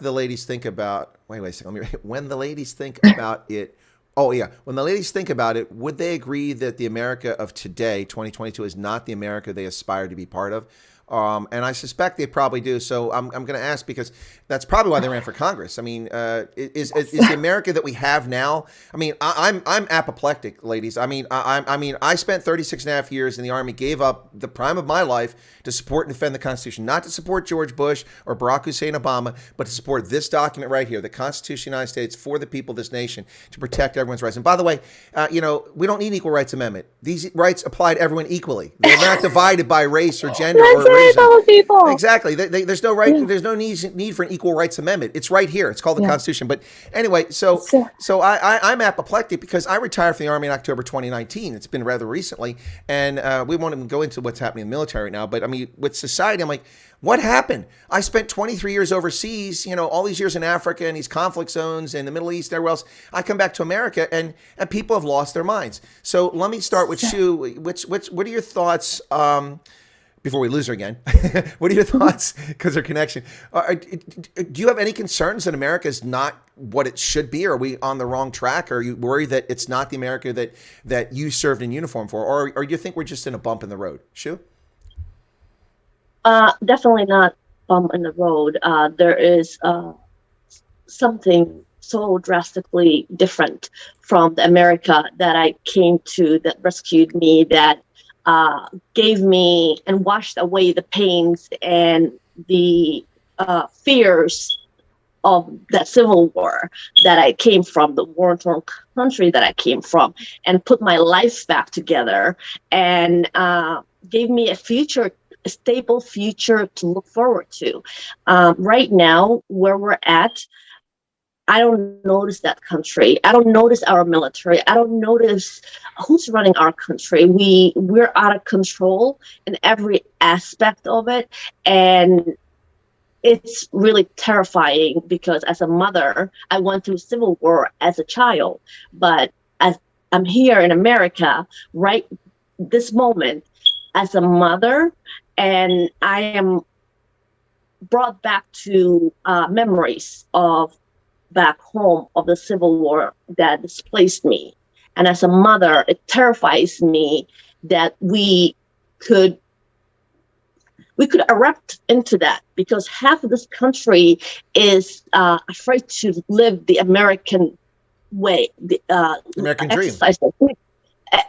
the ladies think about, wait a second, let me write, when the ladies think about it, when the ladies think about it, would they agree that the America of today, 2022, is not the America they aspire to be part of? And I suspect they probably do. So I'm going to ask, because that's probably why they ran for Congress. I mean, is the America that we have now? I mean, I'm apoplectic, ladies. I mean, I spent 36 and a half years in the Army, gave up the prime of my life to support and defend the Constitution, not to support George Bush or Barack Hussein Obama, but to support this document right here, the Constitution of the United States, for the people of this nation, to protect everyone's rights. And by the way, we don't need an equal rights amendment. These rights apply to everyone equally. They're not divided by race or gender or reason.
People.
Exactly. There's no right. Yeah. There's no need for an equal rights amendment. It's right here. It's called the Constitution. But anyway, so I'm apoplectic because I retired from the Army in October 2019. It's been rather recently, and we won't even go into what's happening in the military right now. But I mean, with society, I'm like, what happened? I spent 23 years overseas, all these years in Africa and these conflict zones in the Middle East, everywhere else. I come back to America, and people have lost their minds. So let me start with Shu. What are your thoughts? Before we lose her again, what are your thoughts? Because her connection. Do you have any concerns that America is not what it should be? Are we on the wrong track? Are you worried that it's not the America that you served in uniform for? Or do you think we're just in a bump in the road? Shu?
Definitely not bump in the road. There is something so drastically different from the America that I came to, that rescued me, that gave me and washed away the pains and the fears of that civil war that I came from, the war-torn country that I came from, and put my life back together, and gave me a stable future to look forward to. Right now, where we're at, I don't notice that country. I don't notice our military. I don't notice who's running our country. We're out of control in every aspect of it. And it's really terrifying, because as a mother, I went through civil war as a child. But as I'm here in America right this moment as a mother, and I am brought back to memories of back home of the civil war that displaced me. And as a mother, it terrifies me that we could erupt into that, because half of this country is afraid to live the American way, the
American dream,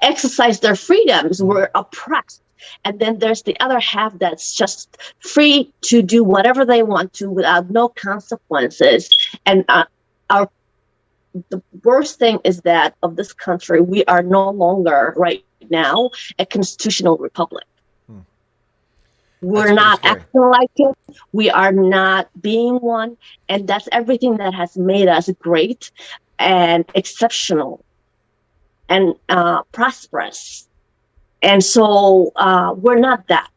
exercise their freedoms. We're oppressed. And then there's the other half that's just free to do whatever they want to without no consequences. And the worst thing is that of this country, we are no longer right now a constitutional republic. We're not acting like it. We are not being one. And that's everything that has made us great and exceptional and prosperous. And so we're not that.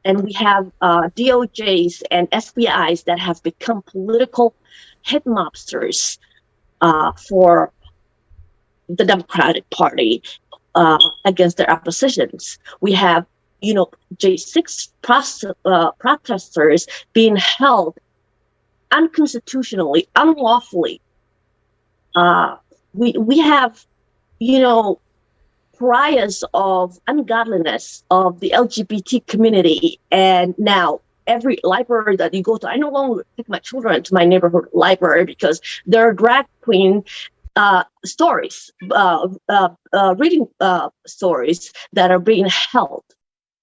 And we have DOJs and SBIs that have become political hit mobsters for the Democratic Party against their oppositions. We have, J6 protesters being held unconstitutionally, unlawfully. We have, pariahs of ungodliness of the LGBT community. And now every library that you go to, I no longer take my children to my neighborhood library because there are drag queen stories, reading stories that are being held.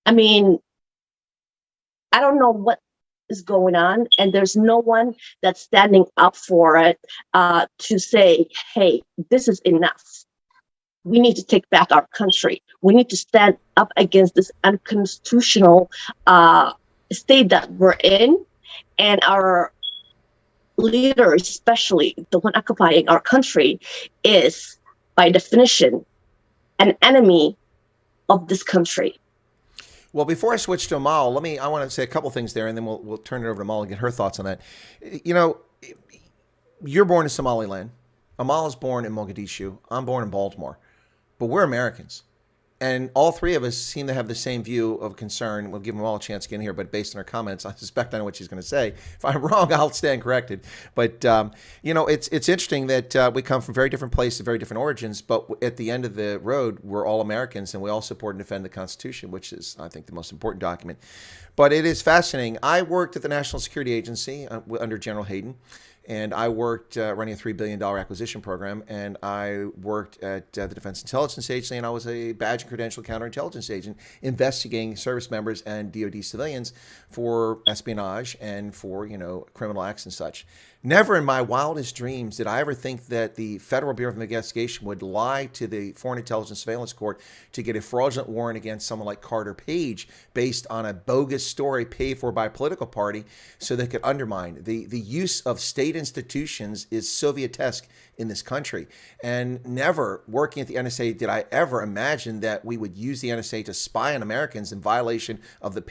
I mean, I don't know what is going on, and there's no one that's standing up for it to say, hey, this is enough. We need to take back our country. We need to stand up against this unconstitutional state that we're in, and our leaders, especially the one occupying our country, is by definition an enemy of this country.
Well, before I switch to Amal, I want to say a couple things there, and then we'll turn it over to Amal and get her thoughts on that. You're born in Somaliland. Amal is born in Mogadishu. I'm born in Baltimore. But we're Americans. And all three of us seem to have the same view of concern. We'll give them all a chance to get in here, but based on her comments, I suspect I know what she's going to say. If I'm wrong, I'll stand corrected. But, it's interesting that we come from very different places, very different origins, but at the end of the road, we're all Americans, and we all support and defend the Constitution, which is, I think, the most important document. But it is fascinating. I worked at the National Security Agency under General Hayden. And I worked running a $3 billion acquisition program, and I worked at the Defense Intelligence Agency, and I was a badge and credential counterintelligence agent investigating service members and DoD civilians for espionage and for, criminal acts and such. Never in my wildest dreams did I ever think that the Federal Bureau of Investigation would lie to the Foreign Intelligence Surveillance Court to get a fraudulent warrant against someone like Carter Page based on a bogus story paid for by a political party so they could undermine. The use of state institutions is Sovietesque in this country. And never working at the NSA did I ever imagine that we would use the NSA to spy on Americans in violation of the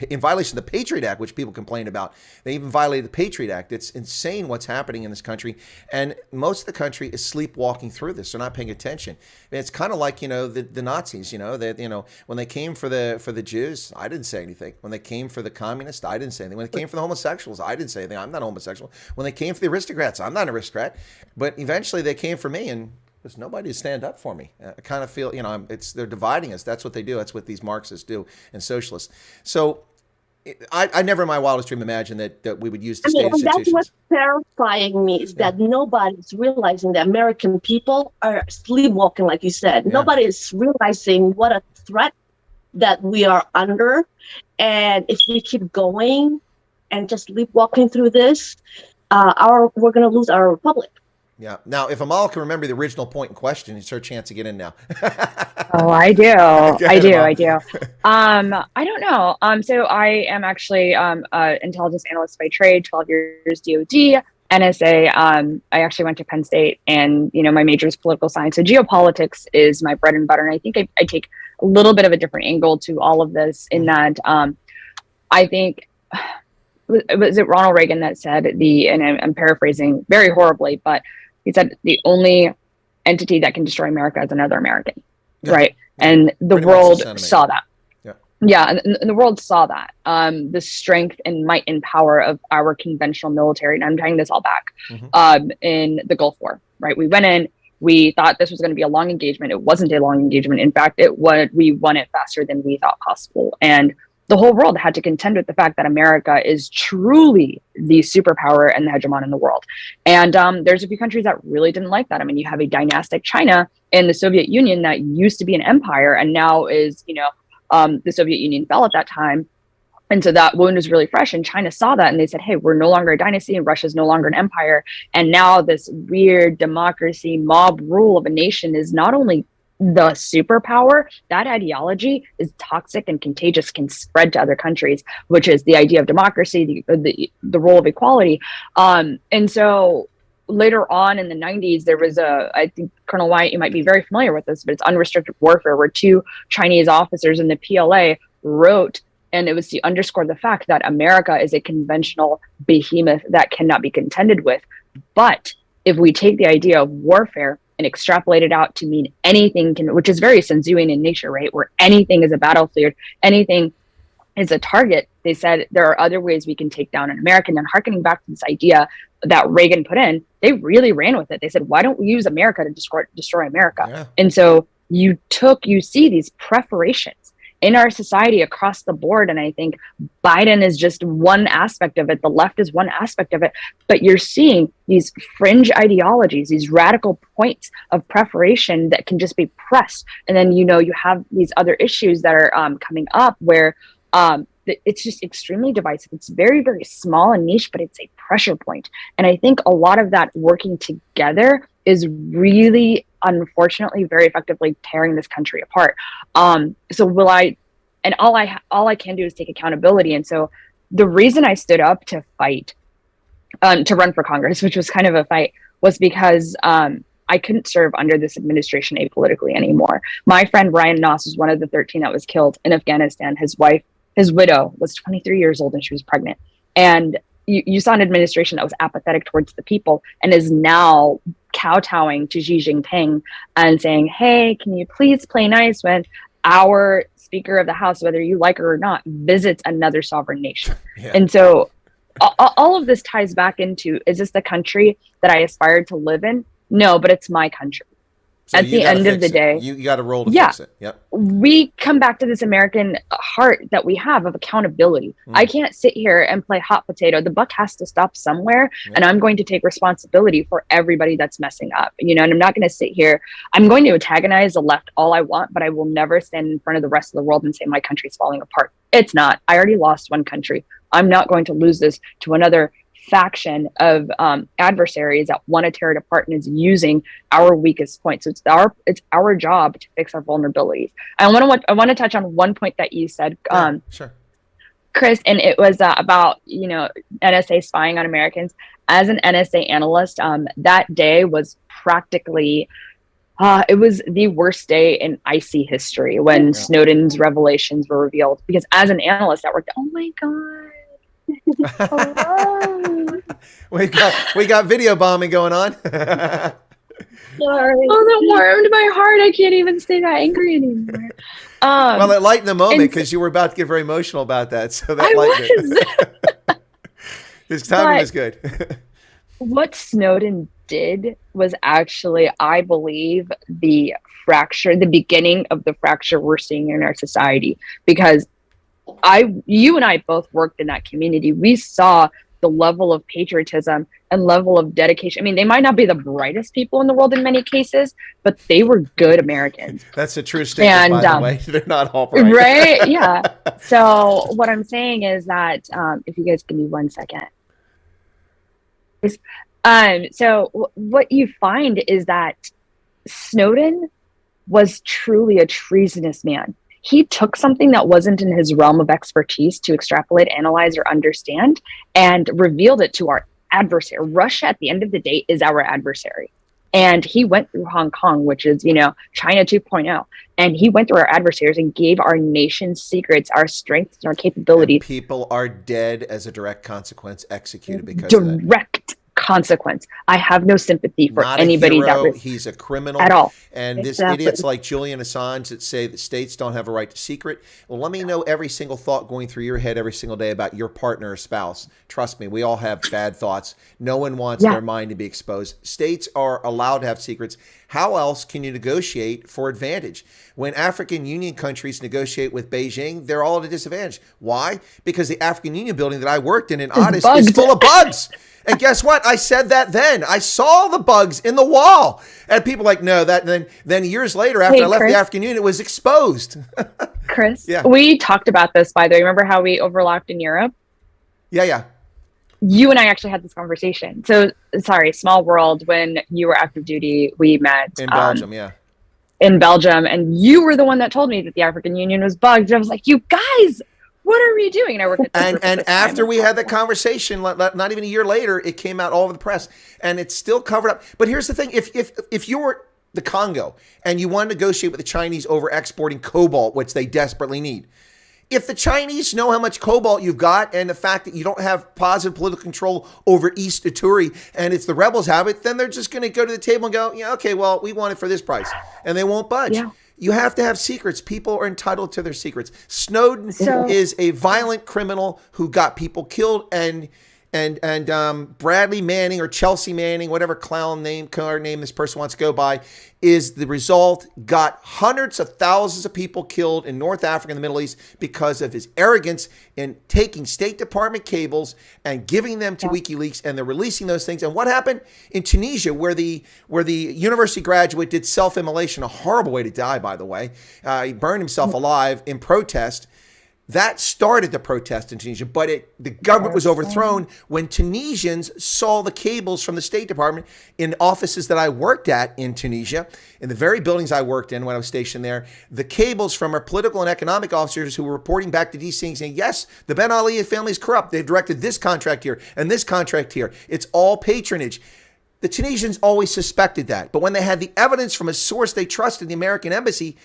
Patriot Act, which people complain about. They even violated the Patriot Act. It's insane what's happening in this country. And most of the country is sleepwalking through this. They're not paying attention. And it's kind of like, the Nazis, when they came for the Jews, I didn't say anything. When they came for the communists, I didn't say anything. When they came for the homosexuals, I didn't say anything. I'm not homosexual. When they came for the aristocrats, I'm not an aristocrat. But eventually they came for me, and there's nobody to stand up for me. I kind of feel, they're dividing us. That's what they do. That's what these Marxists do and socialists. So I never in my wildest dream imagined that we would use the state institutions.
That's what's terrifying me is that nobody's realizing that American people are sleepwalking, like you said. Yeah. Nobody is realizing what a threat that we are under. And if we keep going and just sleepwalking through this, we're going to lose our republic.
Yeah. Now, if Amal can remember the original point in question, it's her chance to get in now.
Oh, I do. I do. I don't know. So I am actually intelligence analyst by trade, 12 years DoD, NSA. I actually went to Penn State, and my major is political science. So geopolitics is my bread and butter, and I think I take a little bit of a different angle to all of this in that I think. Was it Ronald Reagan that said and I'm paraphrasing very horribly, but he said the only entity that can destroy America is another American, right? And the world saw that. Yeah, and the world saw that. The strength and might and power of our conventional military, and I'm tying this all back, in the Gulf War, right? We went in, we thought this was going to be a long engagement. It wasn't a long engagement. In fact, we won it faster than we thought possible. And the whole world had to contend with the fact that America is truly the superpower and the hegemon in the world. And there's a few countries that really didn't like that. I mean, you have a dynastic China in the Soviet Union that used to be an empire and now is, the Soviet Union fell at that time. And so that wound was really fresh, and China saw that and they said, hey, we're no longer a dynasty and Russia's no longer an empire. And now this weird democracy mob rule of a nation is not only the superpower, that ideology is toxic and contagious, can spread to other countries, which is the idea of democracy, the role of equality. And so later on in the 90s, there was I think Colonel Wyatt, you might be very familiar with this, but it's unrestricted warfare, where 2 Chinese officers in the PLA wrote, and it was to underscore the fact that America is a conventional behemoth that cannot be contended with. But if we take the idea of warfare and extrapolate it out to mean anything which is very Senzuian in nature, right? Where anything is a battlefield, anything is a target. They said there are other ways we can take down an American. And harkening back to this idea that Reagan put in, they really ran with it. They said, why don't we use America to destroy America? Yeah. And so you see these preparations in our society across the board. And I think Biden is just one aspect of it. The left is one aspect of it. But you're seeing these fringe ideologies, these radical points of preparation that can just be pressed. And then, you have these other issues that are coming up where it's just extremely divisive. It's very, very small and niche, but it's a pressure point. And I think a lot of that working together is really, unfortunately, very effectively tearing this country apart. So all I can do is take accountability. And so the reason I stood up to fight, to run for Congress, which was kind of a fight, was because I couldn't serve under this administration apolitically anymore. My friend Ryan Noss was one of the 13 that was killed in Afghanistan. His widow was 23 years old and she was pregnant. And you saw an administration that was apathetic towards the people and is now kowtowing to Xi Jinping and saying, hey, can you please play nice when our Speaker of the House, whether you like her or not, visits another sovereign nation? Yeah. And so all of this ties back into, is this the country that I aspired to live in? No, but it's my country. So at the end of the day,
you got a role to fix it. Yep.
We come back to this American heart that we have of accountability. I can't sit here and play hot potato. The buck has to stop somewhere, and I'm going to take responsibility for everybody that's messing up. And I'm not going to sit here. I'm going to antagonize the left all I want, but I will never stand in front of the rest of the world and say my country's falling apart. It's not. I already lost one country. I'm not going to lose this to another faction of adversaries that want to tear it apart and is using our weakest points. So it's our job to fix our vulnerabilities. I want to touch on one point that you said,
sure,
Chris, and it was about NSA spying on Americans. As an NSA analyst, that day was practically it was the worst day in IC history when Snowden's revelations were revealed. Because as an analyst, that worked. Oh my god.
we got video bombing going on.
Sorry. Oh, that warmed my heart. I can't even stay that angry anymore.
Well, it lightened the moment because you were about to get very emotional about that, so that lightened it. His timing was good.
What Snowden did was actually, I believe, the beginning of the fracture we're seeing in our society, because you and I both worked in that community. We saw the level of patriotism and level of dedication. I mean, they might not be the brightest people in the world in many cases, but they were good Americans.
That's a true statement, by the way. They're not all bright.
Right? Yeah. So what I'm saying is that, if you guys give me 1 second. So what you find is that Snowden was truly a treasonous man. He took something that wasn't in his realm of expertise to extrapolate, analyze, or understand, and revealed it to our adversary. Russia, at the end of the day, is our adversary. And he went through Hong Kong, which is, China 2.0. And he went through our adversaries and gave our nation's secrets, our strengths, and our capabilities.
And people are dead as a direct consequence, executed because of that.
Direct consequence. I have no sympathy for anybody
he's a criminal
at all.
And this idiots like Julian Assange that say that states don't have a right to secret. Well, let me know every single thought going through your head every single day about your partner or spouse. Trust me, we all have bad thoughts. No one wants their mind to be exposed. States are allowed to have secrets. How else can you negotiate for advantage? When African Union countries negotiate with Beijing, they're all at a disadvantage. Why? Because the African Union building that I worked in Addis is full of bugs. And guess what? I said that then. I saw the bugs in the wall. And people like, no, that. And then years later, after I left the African Union, it was exposed.
Chris, we talked about this, by the way. Remember how we overlapped in Europe?
Yeah.
You and I actually had this conversation. So, sorry, small world. When you were active duty, we met.
In Belgium, yeah.
in Belgium, and you were the one that told me that the African Union was bugged. And I was like, you guys, what are we doing? And I worked at
and after we had that conversation, not even a year later, it came out all over the press, and it's still covered up. But here's the thing: if you were the Congo and you want to negotiate with the Chinese over exporting cobalt, which they desperately need, if the Chinese know how much cobalt you've got and the fact that you don't have positive political control over East Ituri and it's the rebels have it, then they're just going to go to the table and go, yeah, okay, well, we want it for this price, and they won't budge. Yeah. You have to have secrets. People are entitled to their secrets. Snowden is a violent criminal who got people killed, and Bradley Manning or Chelsea Manning, whatever clown name, card name this person wants to go by, is the result. Got hundreds of thousands of people killed in North Africa and the Middle East because of his arrogance in taking State Department cables and giving them to WikiLeaks, and they're releasing those things. And what happened in Tunisia, where the university graduate did self-immolation, a horrible way to die, by the way. He burned himself alive in protest. That started the protest in Tunisia, but the government was overthrown when Tunisians saw the cables from the State Department in offices that I worked at in Tunisia, in the very buildings I worked in when I was stationed there. The cables from our political and economic officers who were reporting back to DC and saying, yes, the Ben Ali family is corrupt. They've directed this contract here and this contract here. It's all patronage. The Tunisians always suspected that. But when they had the evidence from a source they trusted, the American embassy,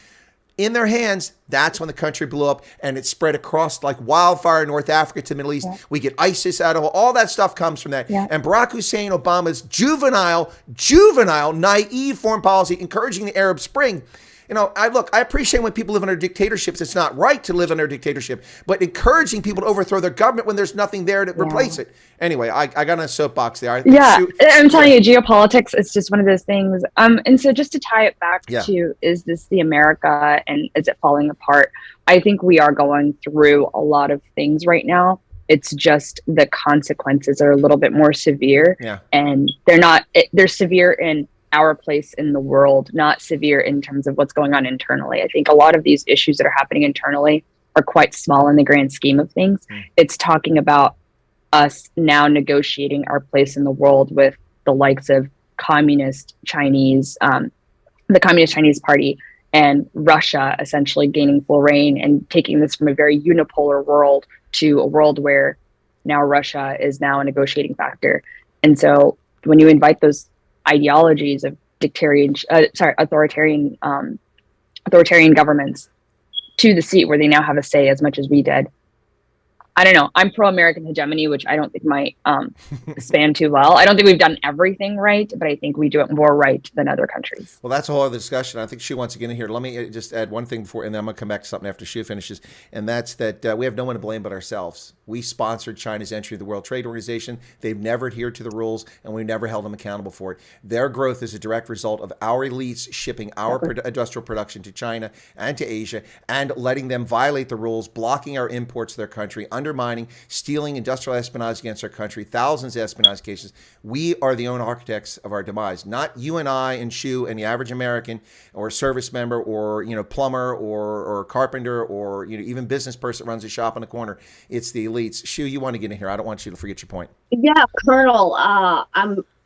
in their hands, that's when the country blew up, and it spread across like wildfire in North Africa to the Middle East. We get ISIS out of all that stuff comes from that. And Barack Hussein Obama's juvenile, naive foreign policy encouraging the Arab Spring. You know, I appreciate when people live under dictatorships. It's not right to live under a dictatorship, but encouraging people to overthrow their government when there's nothing there to replace it. Anyway, I got on a soapbox there.
I'm telling you, geopolitics is just one of those things. And so just to tie it back to, is this the America and is it falling apart? I think we are going through a lot of things right now. It's just the consequences are a little bit more severe, and they're severe in our place in the world, not severe in terms of what's going on internally. I think a lot of these issues that are happening internally are quite small in the grand scheme of things. It's talking about us now negotiating our place in the world with the likes of communist Chinese, the Communist Chinese Party, and Russia essentially gaining full reign and taking this from a very unipolar world to a world where now Russia is now a negotiating factor. And so when you invite those ideologies of authoritarian governments to the seat where they now have a say as much as we did. I don't know. I'm pro-American hegemony, which I don't think might span too well. I don't think we've done everything right, but I think we do it more right than other countries.
Well, that's a whole other discussion. I think Shu wants to get in here. Let me just add one thing before, and then I'm going to come back to something after Shu finishes, and that's that we have no one to blame but ourselves. We sponsored China's entry to the World Trade Organization. They've never adhered to the rules, and we've never held them accountable for it. Their growth is a direct result of our elites shipping our industrial production to China and to Asia and letting them violate the rules, blocking our imports to their country, undermining, stealing industrial espionage against our country, thousands of espionage cases. We are the own architects of our demise, not you and I and Shu and the average American or service member or, plumber or carpenter or, even business person that runs a shop on the corner. It's the elites. Shu, you want to get in here. I don't want you to forget your point.
Yeah, Colonel,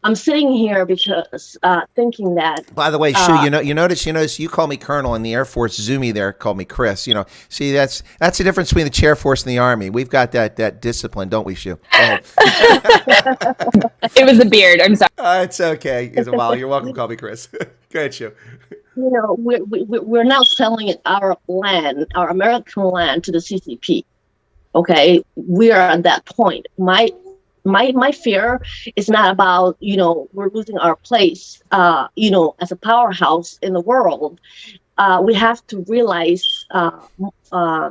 I'm sitting here because thinking that.
By the way, Shu, you notice you call me Colonel, and the Air Force Zoomy there called me Chris. See that's the difference between the Chair Force and the Army. We've got that discipline, don't we, Shu?
It was the beard. I'm sorry.
It's okay. Well, you're welcome to call me Chris. Go ahead, Shu.
We're now selling our land, our American land, to the CCP. Okay, we are at that point. My fear is not about, we're losing our place, as a powerhouse in the world. We have to realize,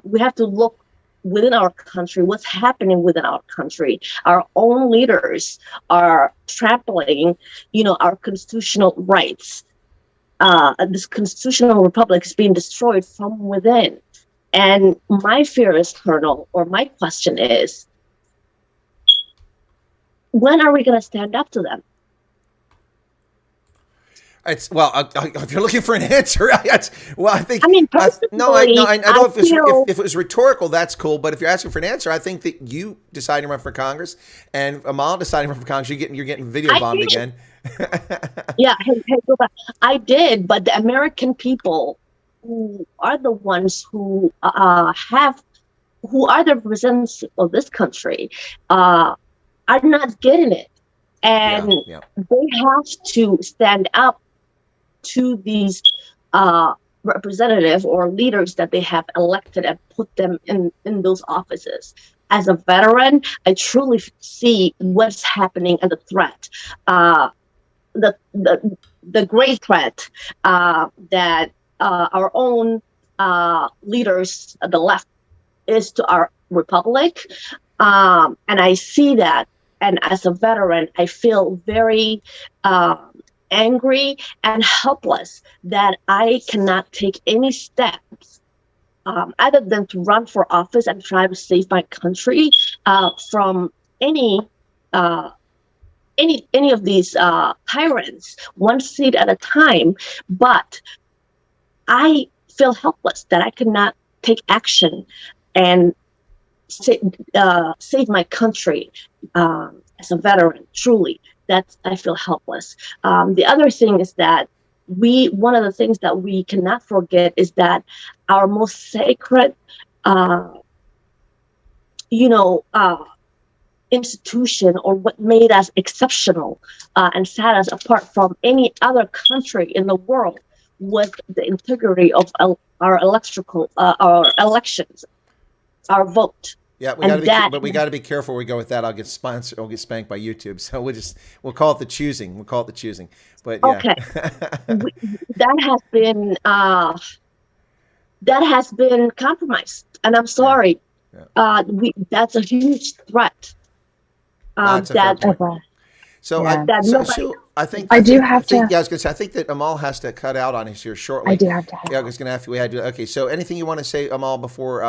we have to look within our country, what's happening within our country. Our own leaders are trampling, our constitutional rights. This constitutional republic is being destroyed from within. And my fear is, Colonel, or my question is, when are we going to stand up to them?
If you're looking for an answer, I think.
I mean, personally,
I know if it was rhetorical, that's cool. But if you're asking for an answer, I think that you deciding to run for Congress and Amal deciding to run for Congress, you're getting video bombed again.
Yeah, hey, go back. I did, but the American people who are the ones who are the representatives of this country, are not getting it,
Yeah,
and
yeah.
they have to stand up to these representative or leaders that they have elected and put them in those offices. As a veteran, I truly see what's happening as a threat. Uh, the great threat that our own leaders, the left, is to our republic, and I see that. And as a veteran, I feel very angry and helpless that I cannot take any steps other than to run for office and try to save my country from any uh, any of these tyrants, one seat at a time. But I feel helpless that I cannot take action and save my country as a veteran. Truly, that I feel helpless. The other thing is that one of the things that we cannot forget is that our most sacred, you know, institution, or what made us exceptional and set us apart from any other country in the world, was the integrity of our our elections, our vote.
Yeah,
And that,
but we got to be careful where we go with that. I'll get spanked by YouTube. So we'll call it the choosing. We'll call it the choosing. But yeah.
okay, that has been compromised, and I'm sorry.
Yeah.
That's a huge threat.
That's a fair
That
point. So
Yeah.
that nobody.
I think
I do have to.
Yeah, I was going to say I think that Amal has to cut out on us here shortly.
I do have to.
Yeah, I was going to ask you. We had to. Okay, so anything you want to say, Amal, before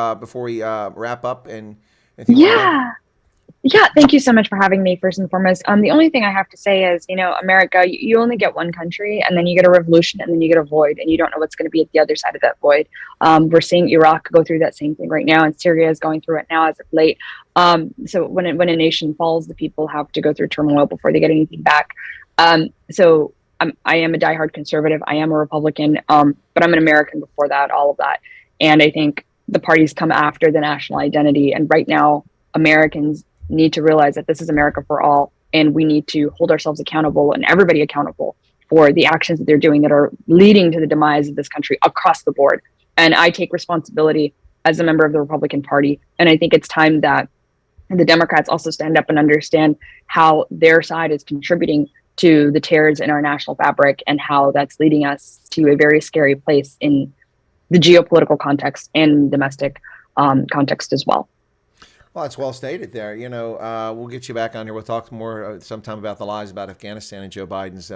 we wrap up and anything you wanna add?
Yeah. Yeah, thank you so much for having me, first and foremost. The only thing I have to say is, America, you only get one country, and then you get a revolution, and then you get a void, and you don't know what's going to be at the other side of that void. We're seeing Iraq go through that same thing right now, and Syria is going through it now as of late. So when a nation falls, the people have to go through turmoil before they get anything back. So I am a diehard conservative. I am a Republican, but I'm an American before that, all of that. And I think the parties come after the national identity. And right now, Americans need to realize that this is America for all, and we need to hold ourselves accountable and everybody accountable for the actions that they're doing that are leading to the demise of this country across the board. And I take responsibility as a member of the Republican Party. And I think it's time that the Democrats also stand up and understand how their side is contributing to the tears in our national fabric, and how that's leading us to a very scary place in the geopolitical context and domestic context as well.
Well, that's well stated there. We'll get you back on here. We'll talk more sometime about the lies about Afghanistan and Joe Biden's,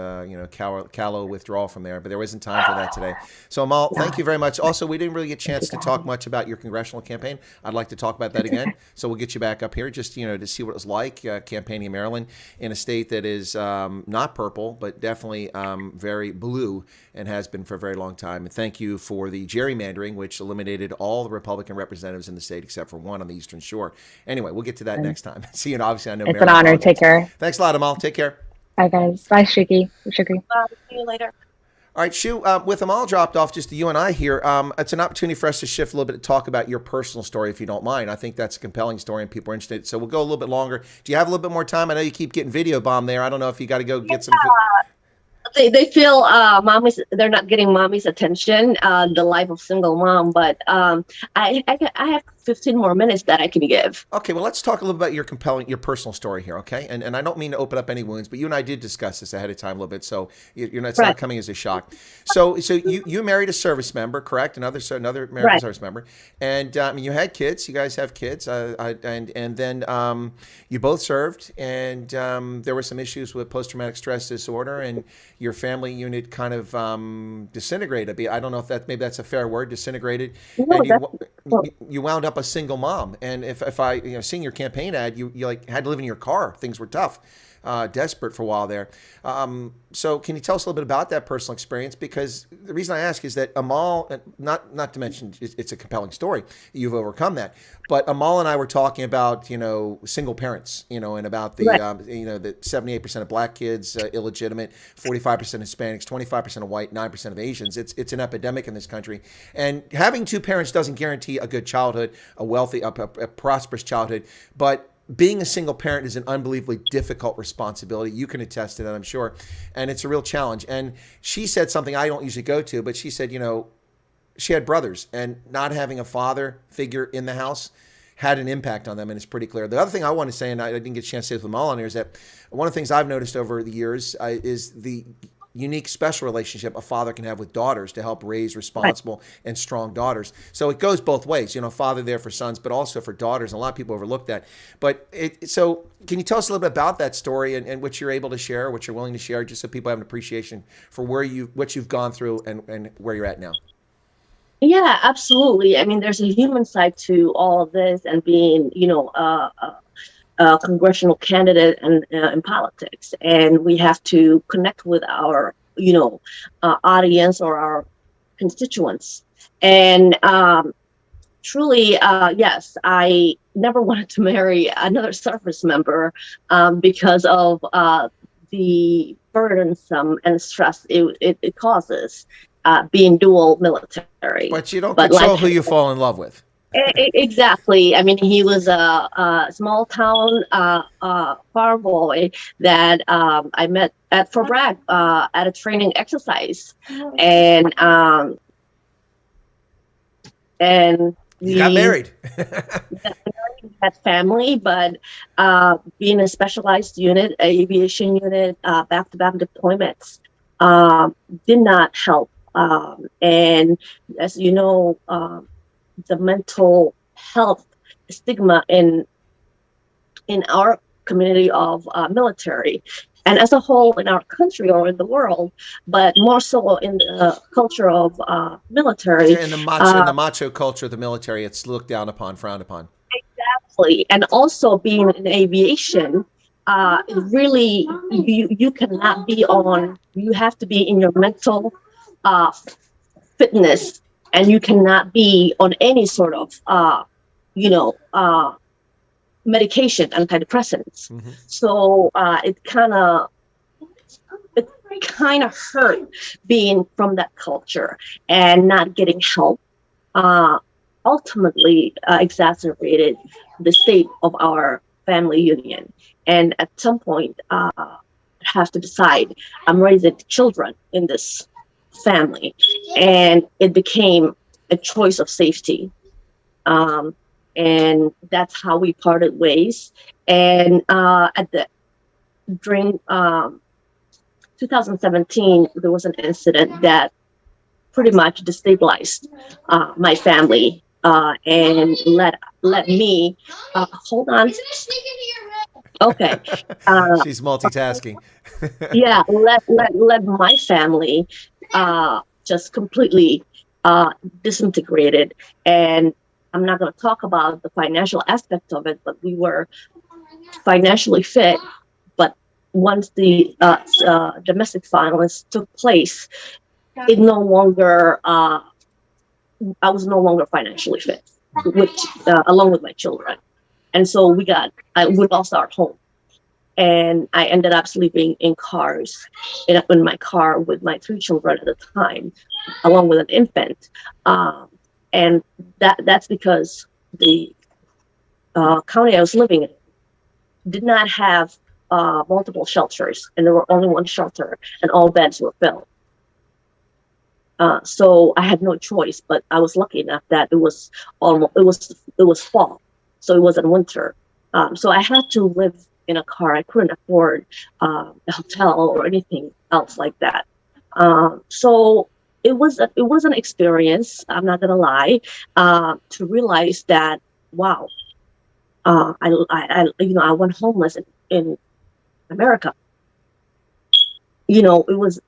callow withdrawal from there. But there isn't time for that today. So, Amal, thank you very much. Also, we didn't really get a chance to talk much about your congressional campaign. I'd like to talk about that again. So we'll get you back up here just, to see what it was like campaigning in Maryland, in a state that is not purple, but definitely very blue, and has been for a very long time. And thank you for the gerrymandering, which eliminated all the Republican representatives in the state except for one on the Eastern Shore. Anyway, we'll get to that next time. See you. Obviously, I know
It's an honor.
politics.
Take care.
Thanks a lot, Amal. Take care.
Bye, guys. Bye, Shiki. Shiki.
See you later.
All right, Shu, with Amal dropped off, just you and I here, it's an opportunity for us to shift a little bit to talk about your personal story, if you don't mind. I think that's a compelling story and people are interested. So we'll go a little bit longer. Do you have a little bit more time? I know you keep getting video bombed there. I don't know if you got to go get some.
They feel they're not getting mommy's attention, the life of single mom, but I have 15 more minutes that I can give.
Okay, well, let's talk a little about your personal story here, okay? And I don't mean to open up any wounds, but you and I did discuss this ahead of time a little bit, so it's not coming as a shock. So you married a service member, correct? Another American service member, and you had kids. You guys have kids, and then you both served, and there were some issues with post-traumatic stress disorder, and your family unit kind of disintegrated a bit. I don't know if maybe that's a fair word, disintegrated.
No,
and you wound up a single mom. And if I seeing your campaign ad, you had to live in your car. Things were tough. desperate for a while there. So can you tell us a little bit about that personal experience? Because the reason I ask is that Amal, not to mention it's a compelling story, you've overcome that, but Amal and I were talking about, single parents, and about the, that 78% of black kids, illegitimate, 45% Hispanics, 25% of white, 9% of Asians. It's an epidemic in this country. And having two parents doesn't guarantee a good childhood, a wealthy, a prosperous childhood, but being a single parent is an unbelievably difficult responsibility. You can attest to that, I'm sure. And it's a real challenge. And she said something I don't usually go to, but she said, she had brothers, and not having a father figure in the house had an impact on them, and it's pretty clear. The other thing I want to say, and I didn't get a chance to say this with Amal on here, is that one of the things I've noticed over the years is the unique special relationship a father can have with daughters to help raise responsible and strong daughters. So it goes both ways, father there for sons, but also for daughters. And a lot of people overlook that. But so can you tell us a little bit about that story and what you're able to share, what you're willing to share, just so people have an appreciation for what you've gone through and where you're at now?
Yeah, absolutely. I mean, there's a human side to all of this, and being, a congressional candidate and in politics, and we have to connect with our audience or our constituents. And truly, yes, I never wanted to marry another service member because of the burdensome and stress it causes being dual military.
But you don't control who you fall in love with.
Exactly. I mean, he was a small town farm boy that I met at Fort Bragg at a training exercise, and
you got married.
Had family, but being a specialized unit, aviation unit, back-to-back deployments did not help. And as you know, the mental health stigma in our community of military, and as a whole in our country or in the world, but more so in the culture of military.
Yeah, in the macho culture of the military, it's looked down upon, frowned upon.
Exactly. And also being in aviation, really, you cannot be on, you have to be in your mental fitness, and you cannot be on any sort of, medication, antidepressants. Mm-hmm. So it kind of hurt being from that culture and not getting help. Ultimately exacerbated the state of our family union. And at some point, I have to decide, I'm raising children in this family, and it became a choice of safety. And that's how we parted ways. And during 2017, there was an incident that pretty much destabilized my family and let me hold on. Okay.
She's multitasking.
Yeah, let my family just completely disintegrated. And I'm not going to talk about the financial aspect of it, but we were financially fit. But once the domestic violence took place, it no longer, I was no longer financially fit, along with my children. And so we lost our home. And I ended up sleeping in cars, in my car with my 3 children at the time, along with an infant. And that's because the county I was living in did not have multiple shelters, and there were only one shelter, and all beds were filled. So I had no choice, but I was lucky enough that it was fall, so it wasn't winter. So I had to live in a car. I couldn't afford a hotel or anything else like that. So it was an experience. I'm not gonna lie, to realize that, wow, I went homeless in America. It was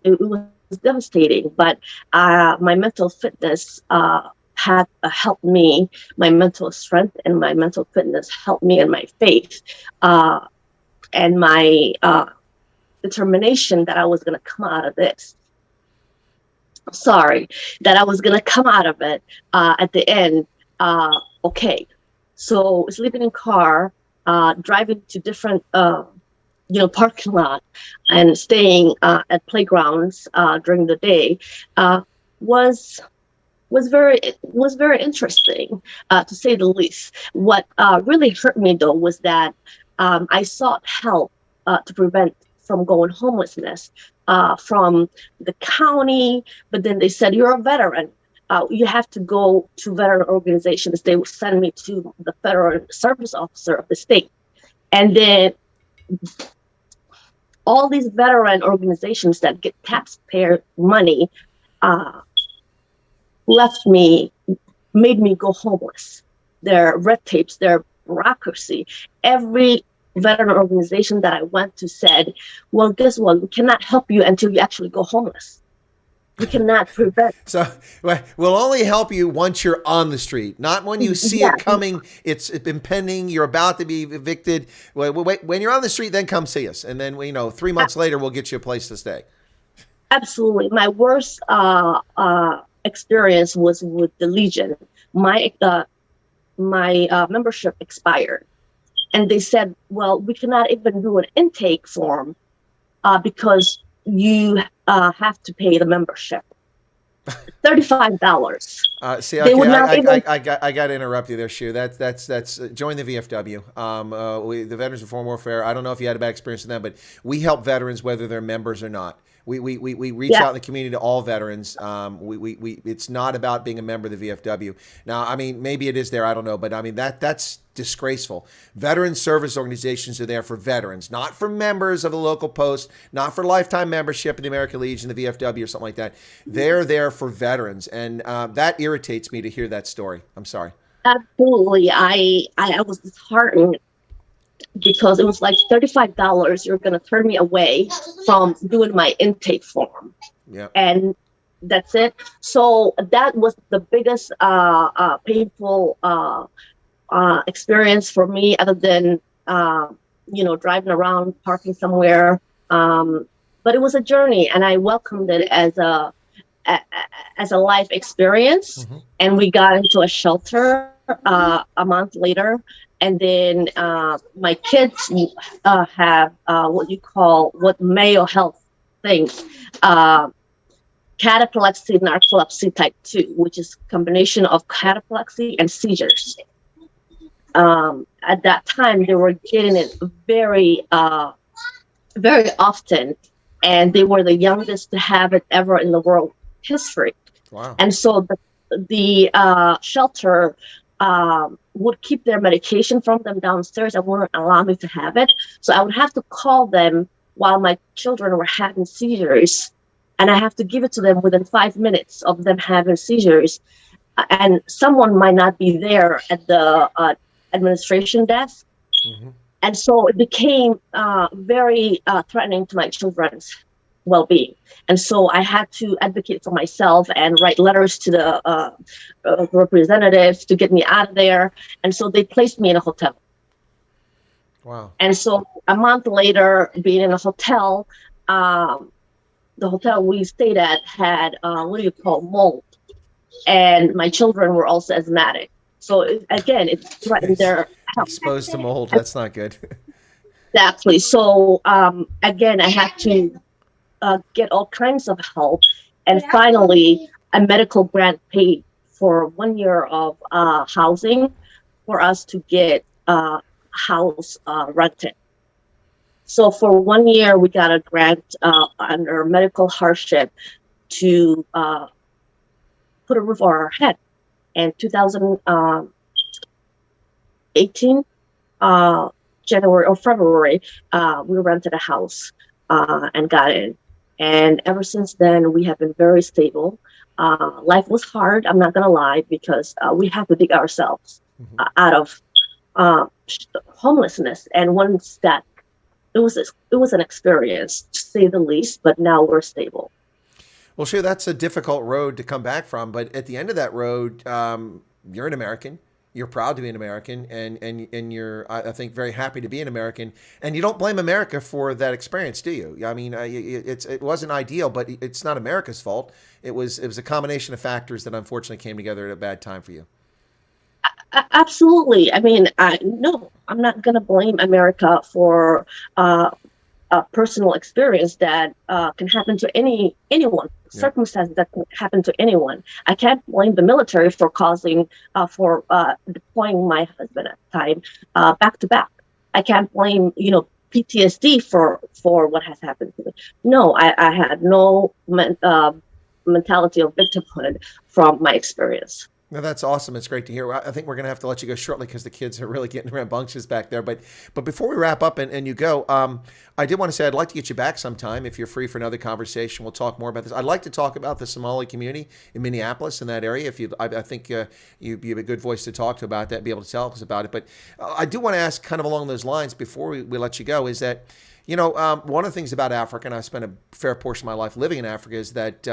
devastating, but my mental fitness had helped me. My mental strength and my mental fitness helped me, and my faith and my determination that I was going to come out of this. Sorry, that I was going to come out of it at the end. Okay, so sleeping in car, driving to different parking lot, and staying at playgrounds during the day was very interesting, to say the least. What really hurt me though was that I sought help to prevent from going homelessness from the county, but then they said, you're a veteran. You have to go to veteran organizations. They would send me to the federal service officer of the state. And then all these veteran organizations that get taxpayer money made me go homeless. Their red tapes, their bureaucracy. Every veteran organization that I went to said, well, guess what? We cannot help you until you actually go homeless. We cannot prevent.
So we'll only help you once you're on the street, not when you see it coming. It's impending. You're about to be evicted. Wait, when you're on the street, then come see us. And then, 3 months later, we'll get you a place to stay.
Absolutely. My worst experience was with the Legion. My membership expired. And they said, well, we cannot even do an intake form because you have to pay the membership. $35.
See, okay, I got to interrupt you there, Shu. That's join the VFW. The Veterans Reform Warfare. I don't know if you had a bad experience with them, but we help veterans whether they're members or not. We reach out in the community to all veterans. It's not about being a member of the VFW. Now, I mean, maybe it is there. I don't know, but I mean that's disgraceful. Veteran service organizations are there for veterans, not for members of the local post, not for lifetime membership in the American Legion, the VFW, or something like that. They're there for veterans, and that irritates me to hear that story. I'm sorry.
Absolutely, I was disheartened, because it was like $35. You're going to turn me away from doing my intake form.
Yeah.
And that's it. So that was the biggest painful experience for me, other than, driving around, parking somewhere. But it was a journey, and I welcomed it as a life experience. Mm-hmm. And we got into a shelter a month later. And then my kids have what male health things, cataplexy, narcolepsy type 2, which is a combination of cataplexy and seizures. At that time, they were getting it very, very often, and they were the youngest to have it ever in the world history.
Wow.
And so the shelter would keep their medication from them downstairs and wouldn't allow me to have it. So I would have to call them while my children were having seizures, and I have to give it to them within 5 minutes of them having seizures. And someone might not be there at the administration desk. Mm-hmm. And so it became very threatening to my children's well-being. And so I had to advocate for myself and write letters to the representatives to get me out of there. And so they placed me in a hotel.
Wow.
And so a month later, being in a hotel, the hotel we stayed at had, mold. And my children were also asthmatic. So it threatened their health.
Exposed to mold, that's not good.
Exactly. So again, I had to get all kinds of help, and finally a medical grant paid for 1 year of housing for us to get house rented. So for 1 year we got a grant under medical hardship to put a roof over our head. In 2018 January or February, we rented a house and got in. And ever since then, we have been very stable. Life was hard, I'm not going to lie, because we had to dig ourselves out of homelessness. And once that, it was an experience, to say the least, but now we're stable.
Well, sure, that's a difficult road to come back from. But at the end of that road, you're an American. You're proud to be an American, and you're, I think, very happy to be an American. And you don't blame America for that experience, do you? I mean, it wasn't ideal, but it's not America's fault. It was a combination of factors that unfortunately came together at a bad time for you.
Absolutely. I mean, no, I'm not going to blame America for a personal experience that can happen to anyone, circumstances that can happen to anyone. I can't blame the military for deploying my husband at the time back to back. I can't blame, PTSD for what has happened to me. No, I had no mentality of victimhood from my experience.
No, that's awesome. It's great to hear. I think we're going to have to let you go shortly because the kids are really getting rambunctious back there. But before we wrap up and you go, I did want to say I'd like to get you back sometime if you're free for another conversation. We'll talk more about this. I'd like to talk about the Somali community in Minneapolis in that area. I think you'd be a good voice to talk to about that, be able to tell us about it. But I do want to ask kind of along those lines before we let you go is that, one of the things about Africa, and I spent a fair portion of my life living in Africa, is that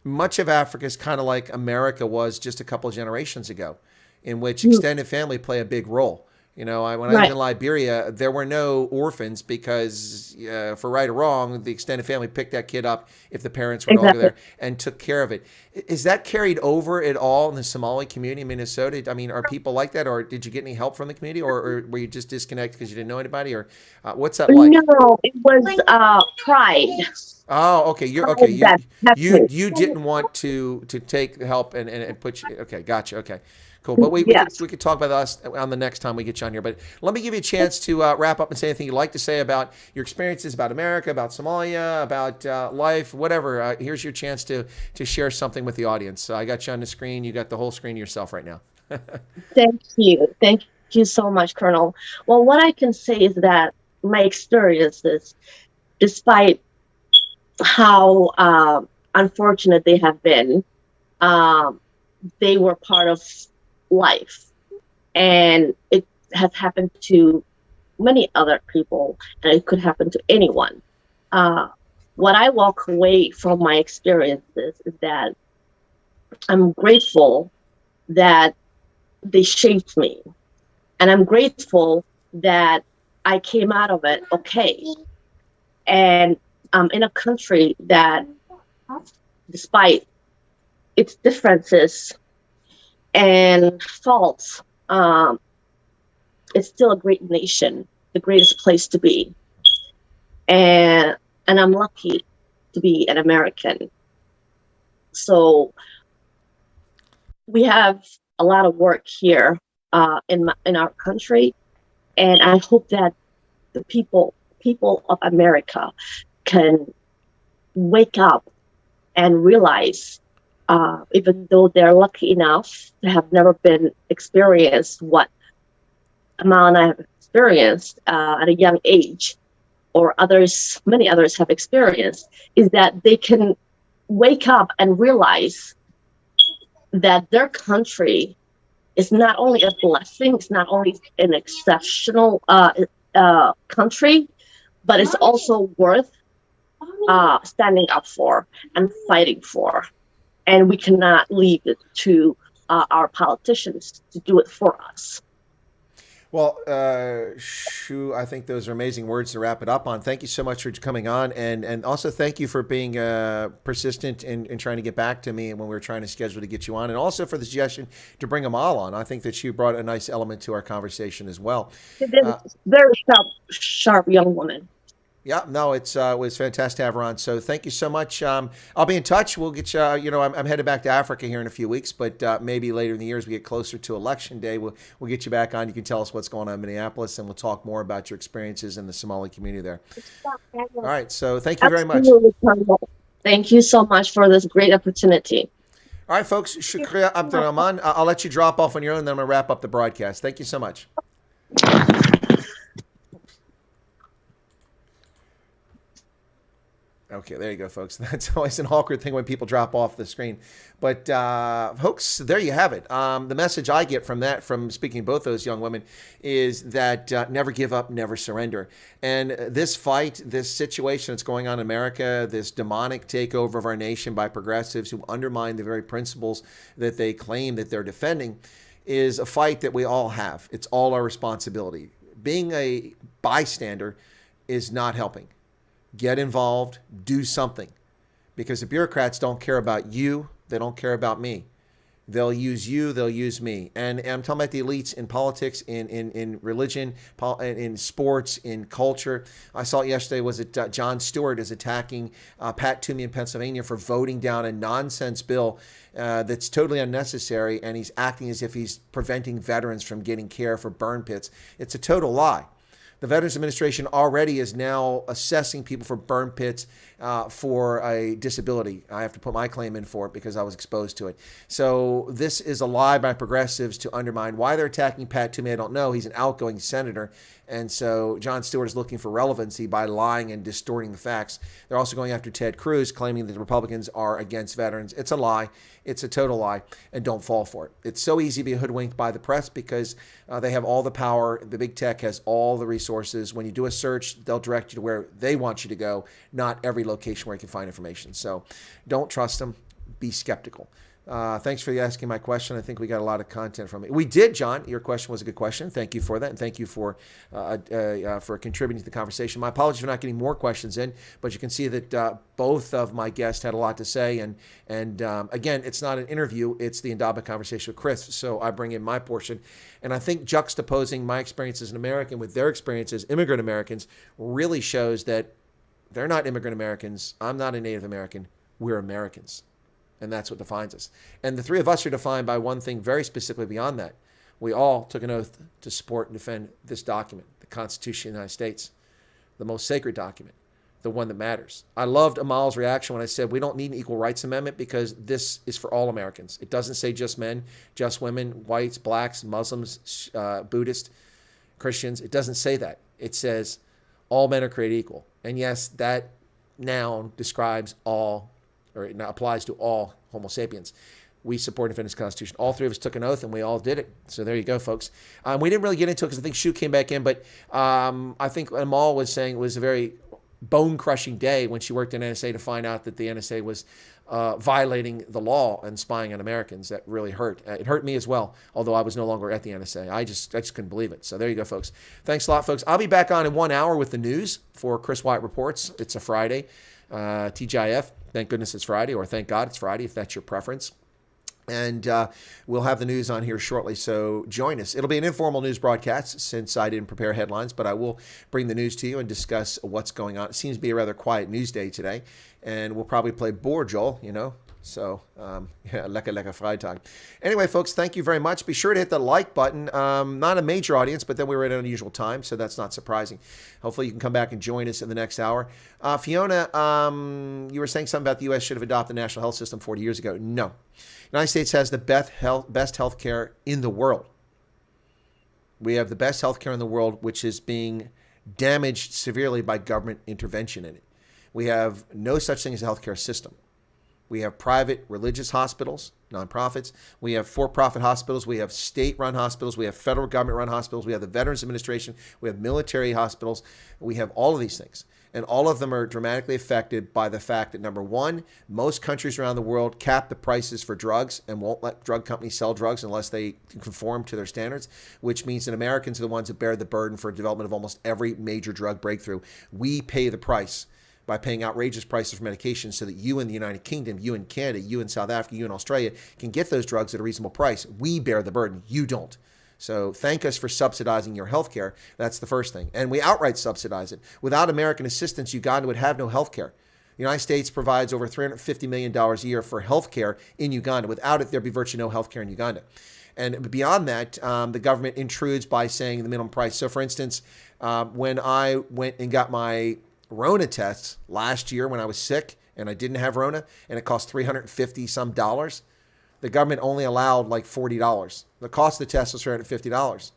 much of Africa is kind of like America was just a couple of generations ago, in which extended family play a big role. When I was in Liberia, there were no orphans because, for right or wrong, the extended family picked that kid up if the parents were over there and took care of it. Is that carried over at all in the Somali community in Minnesota? I mean, are people like that, or did you get any help from the community, or were you just disconnected because you didn't know anybody, or what's that like?
No, it was pride.
Oh, okay. You didn't want to take the help and put you. Okay, gotcha. Okay. Cool. But we could talk about us on the next time we get you on here. But let me give you a chance to wrap up and say anything you'd like to say about your experiences, about America, about Somalia, about life, whatever. Here's your chance to share something with the audience. I got you on the screen. You got the whole screen yourself right now.
Thank you. Thank you so much, Colonel. Well, what I can say is that my experiences, despite how unfortunate they have been, they were part of life, and it has happened to many other people, and it could happen to anyone. What I walk away from my experiences is that I'm grateful that they shaped me, and I'm grateful that I came out of it okay. And I'm in a country that, despite its differences and faults, it's still a great nation, the greatest place to be. And I'm lucky to be an American. So we have a lot of work here in our country, and I hope that the people of America can wake up and realize, even though they're lucky enough to have never been experienced what Amal and I have experienced at a young age, or many others have experienced, is that they can wake up and realize that their country is not only a blessing, it's not only an exceptional country, but it's also worth standing up for and fighting for. And we cannot leave it to our politicians to do it for us.
Well, Shu, I think those are amazing words to wrap it up on. Thank you so much for coming on. And also thank you for being persistent in trying to get back to me when we were trying to schedule to get you on. And also for the suggestion to bring Amal on. I think that you brought a nice element to our conversation as well.
Very sharp young woman.
Yeah, no, it was fantastic to have her on. So thank you so much. I'll be in touch. We'll get you, I'm headed back to Africa here in a few weeks, but maybe later in the year as we get closer to Election Day, we'll get you back on. You can tell us what's going on in Minneapolis, and we'll talk more about your experiences in the Somali community there. All right, so thank you very much.
Thank you so much for this great opportunity.
All right, folks, Shukriya Abdurrahman. I'll let you drop off on your own, and then I'm going to wrap up the broadcast. Thank you so much. Okay, there you go, folks. That's always an awkward thing when people drop off the screen. But, folks, there you have it. The message I get from speaking to both those young women, is that never give up, never surrender. And this fight, this situation that's going on in America, this demonic takeover of our nation by progressives who undermine the very principles that they claim that they're defending, is a fight that we all have. It's all our responsibility. Being a bystander is not helping. Get involved, do something. Because the bureaucrats don't care about you, they don't care about me. They'll use you, they'll use me. And I'm talking about the elites in politics, in religion, in sports, in culture. I saw it yesterday, was it Jon Stewart is attacking Pat Toomey in Pennsylvania for voting down a nonsense bill that's totally unnecessary, and he's acting as if he's preventing veterans from getting care for burn pits. It's a total lie. The Veterans Administration already is now assessing people for burn pits for a disability. I have to put my claim in for it because I was exposed to it. So this is a lie by progressives to undermine. Why they're attacking Pat Toomey, I don't know. He's an outgoing senator. And so Jon Stewart is looking for relevancy by lying and distorting the facts. They're also going after Ted Cruz, claiming that the Republicans are against veterans. It's a lie. It's a total lie, and don't fall for it. It's so easy to be hoodwinked by the press because they have all the power. The big tech has all the resources. When you do a search, they'll direct you to where they want you to go, not every location where you can find information. So don't trust them. Be skeptical. Thanks for asking my question. I think we got a lot of content from it. We did, John. Your question was a good question. Thank you for that, and thank you for contributing to the conversation. My apologies for not getting more questions in, but you can see that both of my guests had a lot to say. And again, it's not an interview; it's the Indaba conversation with Chris. So I bring in my portion, and I think juxtaposing my experience as an American with their experience as immigrant Americans really shows that they're not immigrant Americans. I'm not a Native American. We're Americans. And that's what defines us. And the three of us are defined by one thing very specifically beyond that. We all took an oath to support and defend this document, the Constitution of the United States, the most sacred document, the one that matters. I loved Amal's reaction when I said we don't need an Equal Rights Amendment because this is for all Americans. It doesn't say just men, just women, whites, blacks, Muslims, Buddhists, Christians. It doesn't say that. It says all men are created equal. And yes, that noun describes all, or it applies to all Homo sapiens. We support and defend this Constitution. All three of us took an oath, and we all did it. So there you go, folks. We didn't really get into it because I think Shu came back in, but I think Amal was saying it was a very bone-crushing day when she worked in NSA to find out that the NSA was violating the law and spying on Americans. That really hurt. It hurt me as well, although I was no longer at the NSA. I just couldn't believe it. So there you go, folks. Thanks a lot, folks. I'll be back on in 1 hour with the news for Chris Wyatt Reports. It's a Friday. TGIF. Thank goodness it's Friday, or thank God it's Friday if that's your preference. And we'll have the news on here shortly, so join us. It'll be an informal news broadcast since I didn't prepare headlines, but I will bring the news to you and discuss what's going on. It seems to be a rather quiet news day today, and we'll probably play Boer, Joel, you know. So, yeah, lekker Freitag. Anyway, folks, thank you very much. Be sure to hit the like button. Not a major audience, but then we were at an unusual time, so that's not surprising. Hopefully you can come back and join us in the next hour. Fiona, you were saying something about the U.S. should have adopted the national health system 40 years ago. No. The United States has the best health care in the world. We have the best health care in the world, which is being damaged severely by government intervention in it. We have no such thing as a healthcare system. We have private religious hospitals, nonprofits. We have for-profit hospitals. We have state-run hospitals. We have federal government-run hospitals. We have the Veterans Administration. We have military hospitals. We have all of these things. And all of them are dramatically affected by the fact that, number one, most countries around the world cap the prices for drugs and won't let drug companies sell drugs unless they conform to their standards, which means that Americans are the ones that bear the burden for development of almost every major drug breakthrough. We pay the price by paying outrageous prices for medications so that you in the United Kingdom, you in Canada, you in South Africa, you in Australia can get those drugs at a reasonable price. We bear the burden. You don't. So thank us for subsidizing your health care. That's the first thing. And we outright subsidize it. Without American assistance, Uganda would have no health care. The United States provides over $350 million a year for health care in Uganda. Without it, there'd be virtually no health care in Uganda. And beyond that, the government intrudes by saying the minimum price. So for instance, when I went and got my Rona tests last year when I was sick and I didn't have Rona and it cost $350 some dollars, the government only allowed like $40. The cost of the test was $350.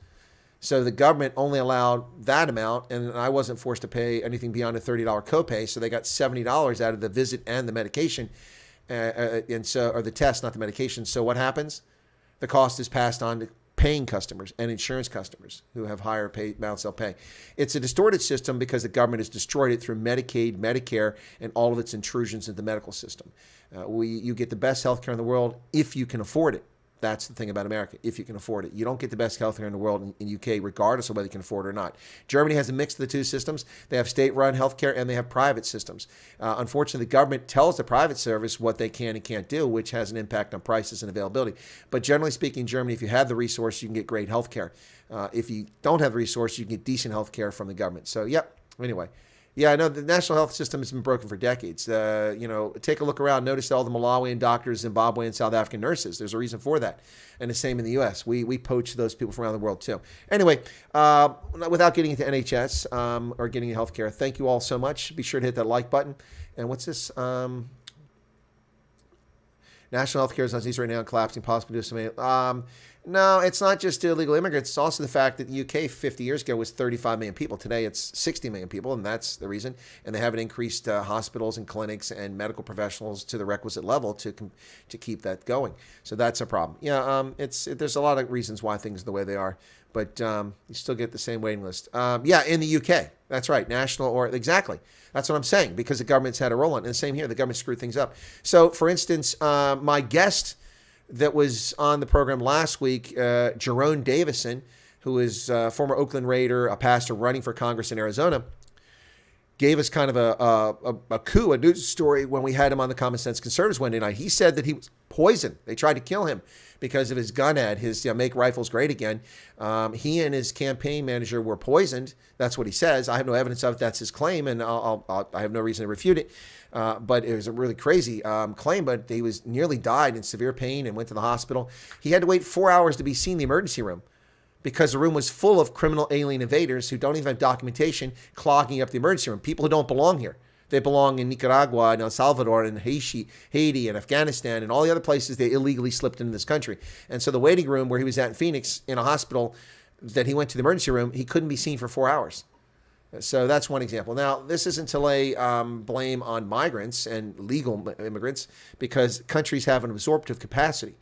So the government only allowed that amount, and I wasn't forced to pay anything beyond a $30 copay. So they got $70 out of the visit and the medication, and so, or the test, not the medication. So what happens? The cost is passed on to paying customers and insurance customers who have higher amounts they'll pay. It's a distorted system because the government has destroyed it through Medicaid, Medicare, and all of its intrusions into the medical system. You get the best healthcare in the world if you can afford it. That's the thing about America, if you can afford it. You don't get the best healthcare in the world in UK, regardless of whether you can afford it or not. Germany has a mix of the two systems. They have state-run healthcare and they have private systems. Unfortunately, the government tells the private service what they can and can't do, which has an impact on prices and availability. But generally speaking, in Germany, if you have the resource, you can get great healthcare. If you don't have the resource, you can get decent healthcare from the government. So, yep. Anyway. Yeah, I know the national health system has been broken for decades. Take a look around. Notice all the Malawian doctors, Zimbabwean, South African nurses. There's a reason for that. And the same in the U.S. We poach those people from around the world, too. Anyway, without getting into NHS or getting into healthcare, thank you all so much. Be sure to hit that like button. And what's this? National healthcare is on these right now and collapsing, possibly due to some. No, it's not just illegal immigrants. It's also the fact that the UK 50 years ago was 35 million people. Today it's 60 million people, and that's the reason. And they haven't increased hospitals and clinics and medical professionals to the requisite level to keep that going. So that's a problem. Yeah, there's a lot of reasons why things are the way they are, but you still get the same waiting list. In the UK, that's right, national or exactly. That's what I'm saying, because the government's had a role on it. And the same here, the government screwed things up. So, for instance, my guest that was on the program last week, Jerome Davison, who is a former Oakland Raider, a pastor running for Congress in Arizona, gave us kind of a news story when we had him on the Common Sense Conservatives Wednesday night. He said that he was poisoned. They tried to kill him because of his gun ad, his Make Rifles Great Again. He and his campaign manager were poisoned. That's what he says. I have no evidence of it. That's his claim, and I have no reason to refute it. But it was a really crazy claim, but he was nearly died in severe pain and went to the hospital. He had to wait 4 hours to be seen in the emergency room because the room was full of criminal alien invaders who don't even have documentation clogging up the emergency room, people who don't belong here. They belong in Nicaragua and El Salvador and Haiti and Afghanistan and all the other places they illegally slipped into this country. And so the waiting room where he was at in Phoenix in a hospital that he went to the emergency room, he couldn't be seen for 4 hours. So that's one example. Now, this isn't to lay blame on migrants and legal immigrants because countries have an absorptive capacity.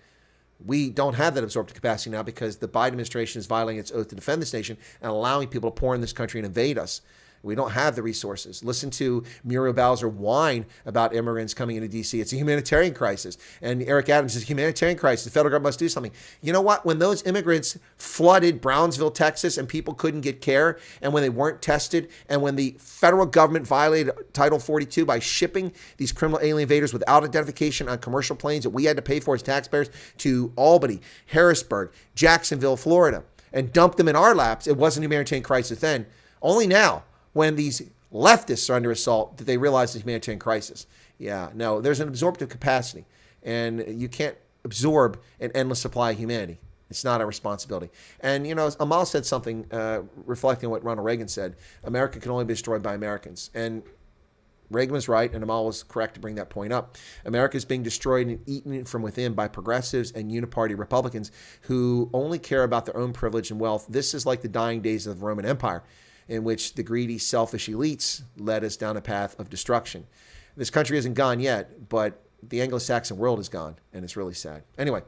We don't have that absorptive capacity now because the Biden administration is violating its oath to defend this nation and allowing people to pour in this country and invade us. We don't have the resources. Listen to Muriel Bowser whine about immigrants coming into D.C. It's a humanitarian crisis. And Eric Adams says, humanitarian crisis. The federal government must do something. You know what? When those immigrants flooded Brownsville, Texas, and people couldn't get care, and when they weren't tested, and when the federal government violated Title 42 by shipping these criminal alien invaders without identification on commercial planes that we had to pay for as taxpayers to Albany, Harrisburg, Jacksonville, Florida, and dumped them in our laps, it wasn't a humanitarian crisis then. Only now, when these leftists are under assault, that they realize the humanitarian crisis. Yeah, no, there's an absorptive capacity, and you can't absorb an endless supply of humanity. It's not our responsibility. And, Amal said something reflecting on what Ronald Reagan said. America can only be destroyed by Americans. And Reagan was right, and Amal was correct to bring that point up. America is being destroyed and eaten from within by progressives and uniparty Republicans who only care about their own privilege and wealth. This is like the dying days of the Roman Empire, in which the greedy, selfish elites led us down a path of destruction. This country isn't gone yet, but the Anglo-Saxon world is gone, and it's really sad. Anyway,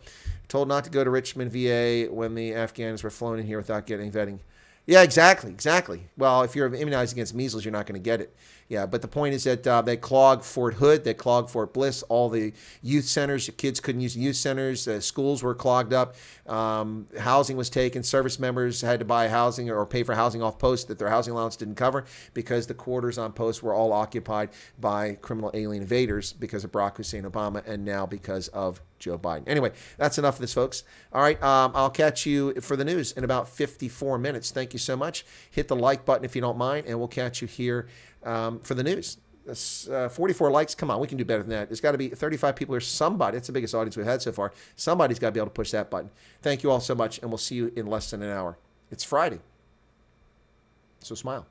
told not to go to Richmond, VA when the Afghans were flown in here without getting vetting. Yeah, exactly. Well, if you're immunized against measles, you're not going to get it. Yeah, but the point is that they clogged Fort Hood, they clogged Fort Bliss, all the youth centers. The kids couldn't use the youth centers. Schools were clogged up. Housing was taken. Service members had to buy housing or pay for housing off post that their housing allowance didn't cover because the quarters on post were all occupied by criminal alien invaders because of Barack Hussein Obama and now because of Joe Biden. Anyway, that's enough of this, folks. All right, I'll catch you for the news in about 54 minutes. Thank you so much. Hit the like button if you don't mind, and we'll catch you here for the news. 44 likes. Come on, we can do better than that. There's got to be 35 people here. Somebody, it's the biggest audience we've had so far. Somebody's got to be able to push that button. Thank you all so much, and we'll see you in less than an hour. It's Friday, so smile.